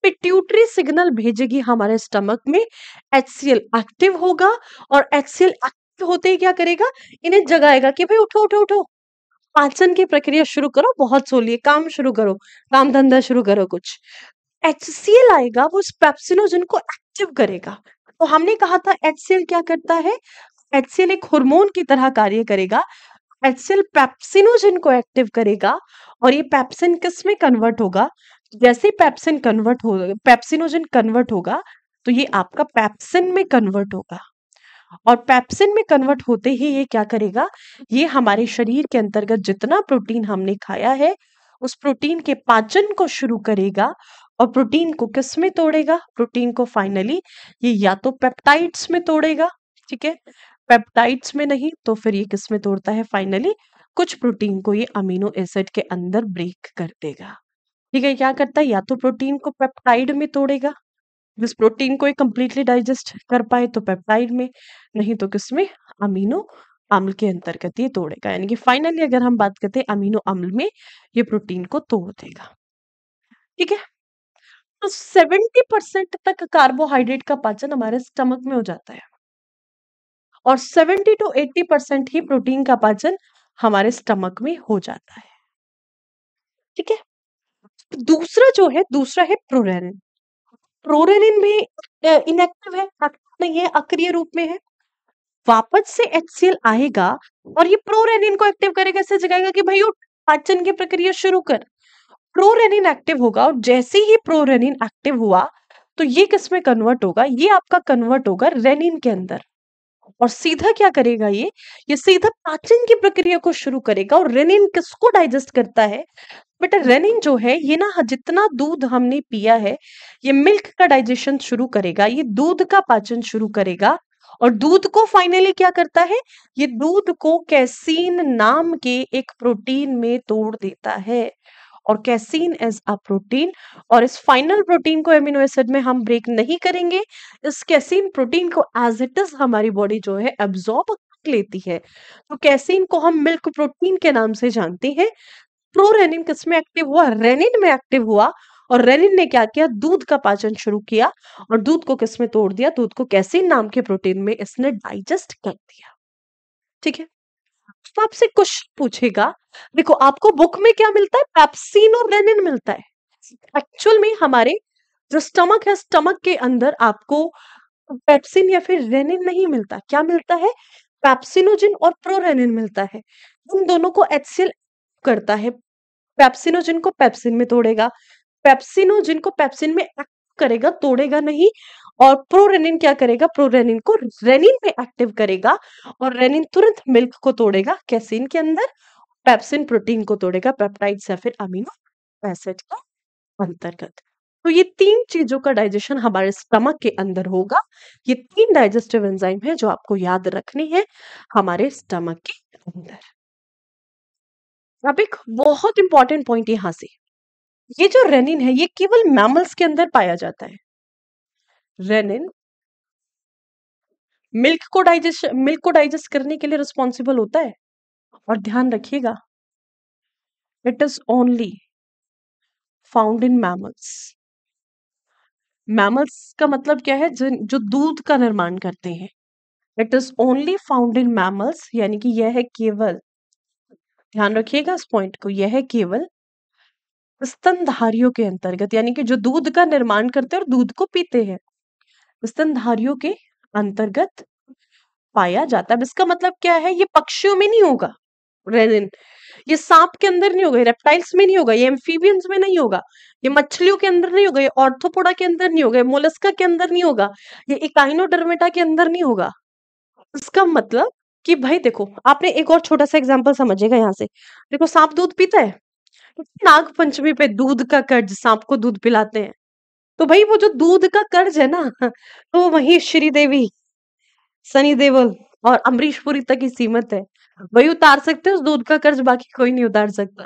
Speaker 1: पिट्यूटरी सिग्नल भेजेगी हमारे स्टमक में, एचसीएल एक्टिव होगा, और एचसीएल एक्टिव होते ही क्या करेगा, इन्हें जगाएगा कि भाई उठो उठो उठो, पाचन की प्रक्रिया शुरू करो, बहुत सो लिए, काम शुरू करो, काम धंधा शुरू करो कुछ। एचसीएल आएगा, वो इस पेप्सिनोजेन को एक्टिव करेगा। तो हमने कहा था एचसीएल क्या करता है, एचसीएल एक हार्मोन की तरह कार्य करेगा। एचसीएल पेप्सिनोजेन को एक्टिव करेगा, और ये पेप्सिन किस में कन्वर्ट होगा, जैसे पेप्सिनोजेन कन्वर्ट होगा, तो ये आपका पेप्सिन में कन्वर्ट होगा। और पेप्सिन में कन्वर्ट होते ही ये क्या करेगा, ये हमारे शरीर के अंतर्गत जितना प्रोटीन हमने खाया है उस प्रोटीन के पाचन को शुरू करेगा। और प्रोटीन को किस में तोड़ेगा, प्रोटीन को फाइनली ये या तो पेप्टाइड्स में तोड़ेगा, ठीक है, पेप्टाइड्स में नहीं तो फिर ये किस में तोड़ता है फाइनली, कुछ प्रोटीन को ये अमीनो एसिड के अंदर ब्रेक कर देगा। ठीक है, क्या करता है, या तो प्रोटीन को पेप्टाइड में तोड़ेगा, जिस प्रोटीन को ये कंप्लीटली डाइजेस्ट कर पाए तो पेप्टाइड में, नहीं तो किसमें, अमीनो अम्ल के अंतर्गत ये तोड़ेगा। यानी कि फाइनली अगर हम बात करते हैं अमीनो अम्ल में, ये प्रोटीन को तोड़ देगा। ठीक है, तो 70% तक कार्बोहाइड्रेट का पाचन हमारे स्टमक में हो जाता है, और 70 to 80% ही प्रोटीन का पाचन हमारे स्टमक में हो जाता है। ठीक है, दूसरा जो है, दूसरा है प्रोरेनिन। प्रोरेनिन भी इनएक्टिव है, एक्टिव नहीं है, अक्रिय रूप में है। वापस से एचसीएल आएगा और ये प्रोरेनिन को एक्टिव करेगा, ऐसे जगाएगा कि भाई उठ, पाचन की प्रक्रिया शुरू कर। प्रोरेनिन एक्टिव होगा, और जैसे ही प्रोरेनिन एक्टिव हुआ तो ये किस में कन्वर्ट होगा, ये आपका कन्वर्ट होगा रेनिन के अंदर। और सीधा क्या करेगा, ये सीधा पाचन की प्रक्रिया को शुरू करेगा। और रेनिन किसको डाइजेस्ट करता है बेटा, रेनिन जो है ये ना, जितना दूध हमने पिया है, ये मिल्क का डाइजेशन शुरू करेगा, ये दूध का पाचन शुरू करेगा। और दूध को फाइनली क्या करता है, ये दूध को कैसीन नाम के एक प्रोटीन में तोड़ देता है। और कैसीन इज अ प्रोटीन, और इस फाइनल प्रोटीन को एमिनो एसिड में हम ब्रेक नहीं करेंगे, इस कैसीन प्रोटीन को एज इट इज हमारी बॉडी जो है एब्जॉर्ब कर लेती है। तो कैसीन को हम मिल्क प्रोटीन के नाम से जानते हैं। प्रोरेनिन किसमें एक्टिव हुआ, रेनिन में एक्टिव हुआ, और रेनिन ने क्या किया, दूध का पाचन शुरू किया और दूध को किस में तोड़ दिया, दूध को कैसीन नाम के प्रोटीन में इसने डाइजेस्ट कर दिया। ठीक है, तो आपसे क्वेश्चन पूछेगा, देखो आपको बुक में क्या मिलता है, पेप्सिन और रेनिन मिलता है। एक्चुअल में हमारे जो स्टमक है, स्टमक के अंदर आपको पेप्सिन या फिर रेनिन नहीं मिलता, क्या मिलता है, पेप्सिनोजिन और प्रोरेनिन मिलता है। इन दोनों को एचसीएल करता है, पेप्सिनोजिन को पेप्सिन में तोड़ेगा, पेप्सिनोजिन को पेप्सिन में एक्टिव करेगा, तोड़ेगा नहीं, और प्रोरेनिन क्या करेगा, प्रोरेनिन को रेनिन में एक्टिव करेगा, और रेनिन तुरंत मिल्क को तोड़ेगा कैसीन के अंदर, पेप्सिन प्रोटीन को तोड़ेगा पेप्टाइड्स या फिर अमीनो एसिड के अंतर्गत। तो ये तीन चीजों का डाइजेशन हमारे स्टमक के अंदर होगा। ये तीन डाइजेस्टिव एंजाइम है जो आपको याद रखनी है हमारे स्टमक के अंदर। अब एक बहुत इंपॉर्टेंट पॉइंट यहां से, ये जो रेनिन है ये केवल मैमल्स के अंदर पाया जाता है। रेनिन मिल्क को डाइजेस्ट करने के लिए रिस्पॉन्सिबल होता है, और ध्यान रखिएगा, it is only found in mammals. Mammals का मतलब क्या है, जो दूध का निर्माण करते हैं। It is only found in mammals, यानी कि यह है केवल, ध्यान रखिएगा इस पॉइंट को, यह है केवल स्तनधारियों के अंतर्गत, यानी कि जो दूध का निर्माण करते हैं और दूध को पीते हैं, स्तनधारियों के अंतर्गत पाया जाता है। इसका मतलब क्या है, ये पक्षियों में नहीं होगा रेनिन, ये सांप के अंदर नहीं होगा, ये रेप्टाइल्स में नहीं होगा, ये एम्फीबियंस में नहीं होगा, ये मछलियों के अंदर नहीं होगा, ये ऑर्थोपोडा के अंदर नहीं होगा, ये मोलस्का के अंदर नहीं होगा, ये इकाइनोडर्मेटा के अंदर नहीं होगा। इसका मतलब कि भाई देखो, आपने एक और छोटा सा एग्जांपल समझिएगा यहाँ से, देखो सांप दूध पीता है, नाग पंचमी पे दूध का कर्ज, सांप को दूध पिलाते हैं, तो भाई वो जो दूध का कर्ज है ना, तो वही श्रीदेवी, सनी देओल और अमरीश पुरी तक ही सीमित है, वही उतार सकते हैं उस दूध का कर्ज, बाकी कोई नहीं उतार सकता।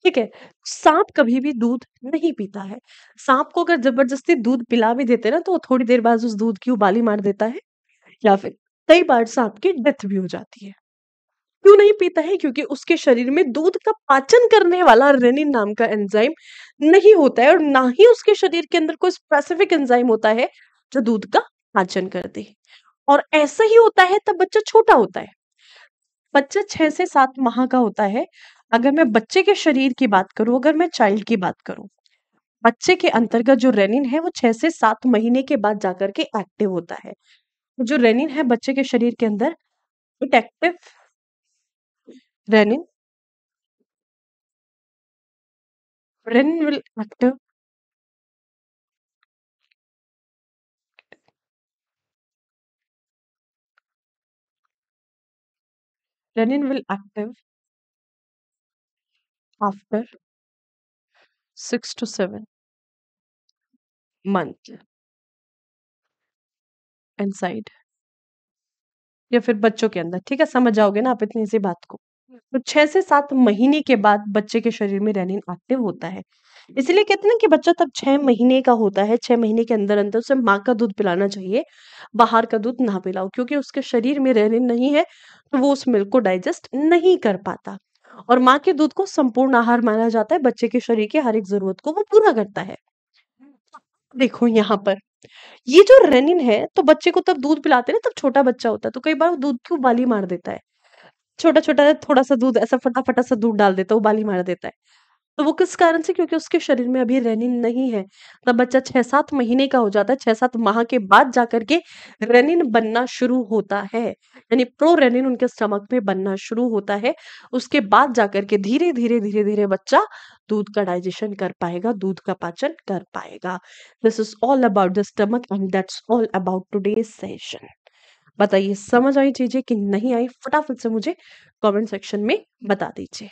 Speaker 1: ठीक है, सांप कभी भी दूध नहीं पीता है। सांप को अगर जबरदस्ती दूध पिला भी देते ना, तो वो थोड़ी देर बाद उस दूध की उबाली मार देता है, या फिर कई बार सांप की डेथ भी हो जाती है। क्यों नहीं पीता है, क्योंकि उसके शरीर में दूध का पाचन करने वाला रेनिन नाम का एंजाइम नहीं होता है, और ना ही उसके शरीर के अंदर कोई स्पेसिफिक एंजाइम होता है जो दूध का पाचन कर दे। और ऐसा ही होता है तब बच्चा छोटा होता है, बच्चा 6 से 7 माह का होता है। अगर मैं बच्चे के शरीर की बात करूं, अगर मैं चाइल्ड की बात करूं, बच्चे के अंतर्गत जो रेनिन है वो 6 से 7 महीने के बाद जाकर के एक्टिव होता है। जो रेनिन है बच्चे के शरीर के अंदर, it active renin, renin will active, renin will active after 6 to 7 month inside, या फिर बच्चों के अंदर। ठीक है, समझ जाओगे ना आप इतनी सी बात को। तो 6 से 7 महीने के बाद बच्चे के शरीर में रेनिन एक्टिव होता है। इसीलिए कहते हैं ना कि बच्चा तब 6 महीने का होता है, 6 महीने के अंदर अंदर उसे माँ का दूध पिलाना चाहिए, बाहर का दूध ना पिलाओ, क्योंकि उसके शरीर में रेनिन नहीं है, तो वो उस मिल्क को डाइजेस्ट नहीं कर पाता। और माँ के दूध को संपूर्ण आहार माना जाता है, बच्चे के शरीर की हर एक जरूरत को वो पूरा करता है। देखो यहाँ पर, ये जो रेनिन है, तो बच्चे को तब दूध पिलाते हैं ना, तब छोटा बच्चा होता है, तो कई बार वो दूध की उबाली मार देता है, छोटा छोटा थोड़ा सा दूध ऐसा फटाफटा सा दूध डाल देता है, उबाली मार देता है। तो वो किस कारण से, क्योंकि उसके शरीर में अभी रेनिन नहीं है। तब बच्चा 6-7 महीने का हो जाता है, 6-7 माह के बाद जाकर के रेनिन बनना शुरू होता है, यानी प्रो रेनिन उनके स्टमक में बनना शुरू होता है। उसके बाद जाकर के धीरे धीरे धीरे धीरे बच्चा दूध का डाइजेशन कर पाएगा, दूध का पाचन कर पाएगा। This is all about the stomach and that's all about today's session. बताइए समझ आई चीजें कि नहीं आई, फटाफट से मुझे कमेंट सेक्शन में बता दीजिए।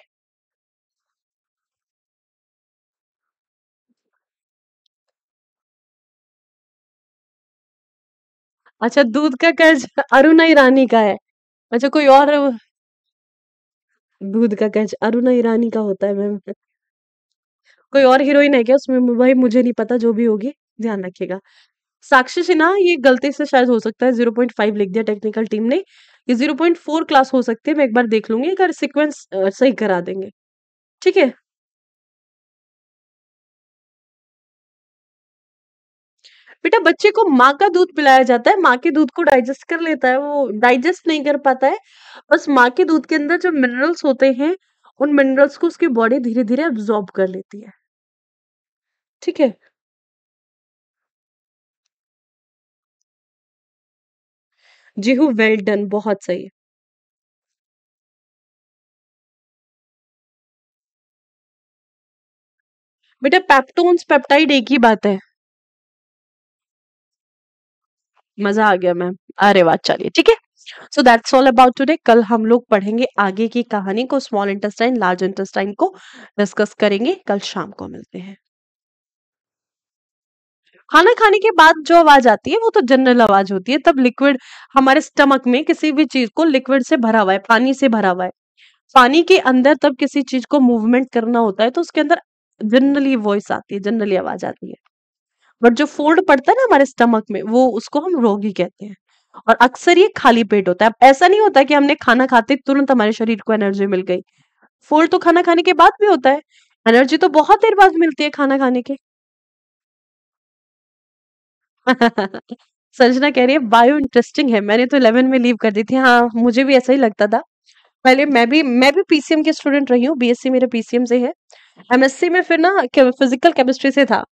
Speaker 1: अच्छा, दूध का कर्ज अरुणा ईरानी का है। अच्छा, कोई और दूध का कर्ज अरुणा ईरानी का होता है मैम। कोई और हीरोइन है क्या उसमें, भाई मुझे नहीं पता, जो भी होगी ध्यान रखिएगा। साक्षी सिन्हा, ये गलती से शायद हो सकता है 0.5 लिख दिया टेक्निकल टीम ने, ये 0.4 क्लास हो सकती है, मैं एक बार देख लूंगी, अगर सीक्वेंस सही करा देंगे। ठीक है, बेटा बच्चे को माँ का दूध पिलाया जाता है, माँ के दूध को डाइजेस्ट कर लेता है, वो डाइजेस्ट नहीं कर पाता है। बस माँ के दूध के अंदर जो मिनरल्स होते हैं, उन मिनरल्स को उसकी बॉडी धीरे-धीरे अब्ज़ॉर्ब कर लेती है। ठीक है? जीहू वेल डन, बहुत सही। बेटा पेप्टोन्स, पेप्टाइड एक ही बात है। मज़ा आ गया मैम। अरे वाह! चलिए ठीक है। So that's all about today. कल हम लोग पढ़ेंगे आगे की कहानी को, स्मॉल इंटेस्टाइन, लार्ज इंटेस्टाइन को डिस्कस करेंगे। कल शाम को मिलते हैं। खाना खाने के बाद जो आवाज आती है वो तो जनरल आवाज होती है, तब लिक्विड हमारे स्टमक में किसी भी चीज को लिक्विड से भरा हुआ है, पानी से भरा हुआ है। पानी के अंदर तब किसी चीज को मूवमेंट करना होता है तो उसके अंदर जनरली वॉइस आती है, जनरली आवाज आती है। बट जो फोल्ड पड़ता है ना हमारे स्टमक में, वो उसको हम रोगी कहते हैं। और अक्सर ये खाली पेट होता है। अब ऐसा नहीं होता कि हमने खाना खाते तुरंत हमारे शरीर को एनर्जी मिल गई। फोल्ड तो खाना खाने के बाद भी होता है। एनर्जी तो बहुत देर बाद मिलती है खाना खाने के। संजना कह रही है बायो इंटरेस्टिंग है, मैंने तो 11 में लीव कर दी थी। हाँ, मुझे भी ऐसा ही लगता था। पहले मैं भी पीसीएम की स्टूडेंट रही हूँ, बीएससी मेरे पीसीएम से है। एमएससी में फिर ना फिजिकल केमिस्ट्री से था।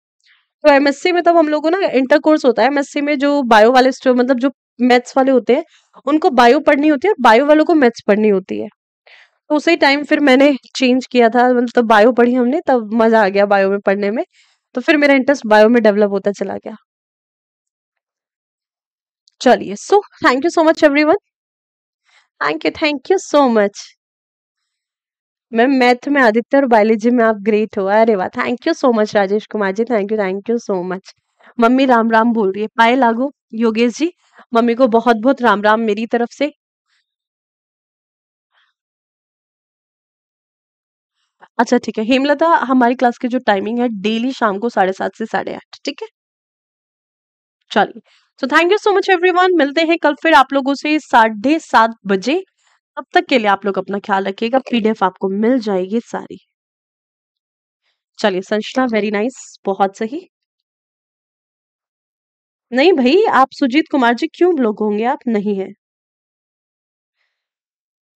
Speaker 1: तो एमएससी में तब हम लोगों को ना इंटर कोर्स होता है। एमएससी में जो बायो वाले मतलब जो मैथ्स वाले होते हैं, उनको बायो पढ़नी होती है और बायो वालों को मैथ्स पढ़नी होती है। तो उसी टाइम फिर मैंने चेंज किया था, मतलब बायो पढ़ी हमने, तब मजा आ गया बायो में पढ़ने में। तो फिर मेरा इंटरेस्ट बायो में डेवलप होता चला गया। चलिए, so thank you so much everyone. Thank you so much. Ma'am math में आदित्य और बायोलॉजी में आप ग्रेट हो। अरे वाह, thank you so much Rajesh Kumar ji, thank you so much. Mummy Ram Ram बोल रही है, पाए लागू योगेश जी। मम्मी को बहुत बहुत राम राम मेरी तरफ से। अच्छा ठीक है हेमलता, हमारी क्लास की जो टाइमिंग है डेली शाम को 7:30 से 8:30, ठीक है। चलिए, so thank you so much everyone, मिलते हैं कल फिर आप लोगों से 7:30 बजे। तब तक के लिए आप लोग अपना ख्याल रखिएगा, पीडीएफ आपको मिल जाएगी सारी। चलिए संजना, वेरी नाइस, बहुत सही। नहीं भाई, आप सुजीत कुमार जी क्यों ब्लॉक होंगे, आप नहीं है।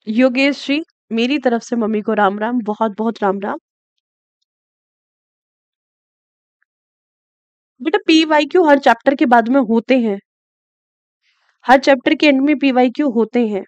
Speaker 1: योगेश जी, मेरी तरफ से मम्मी को राम राम, बहुत बहुत राम राम। बेटा पीवाईक्यू हर चैप्टर के बाद में होते हैं, हर चैप्टर के एंड में पीवाईक्यू होते हैं।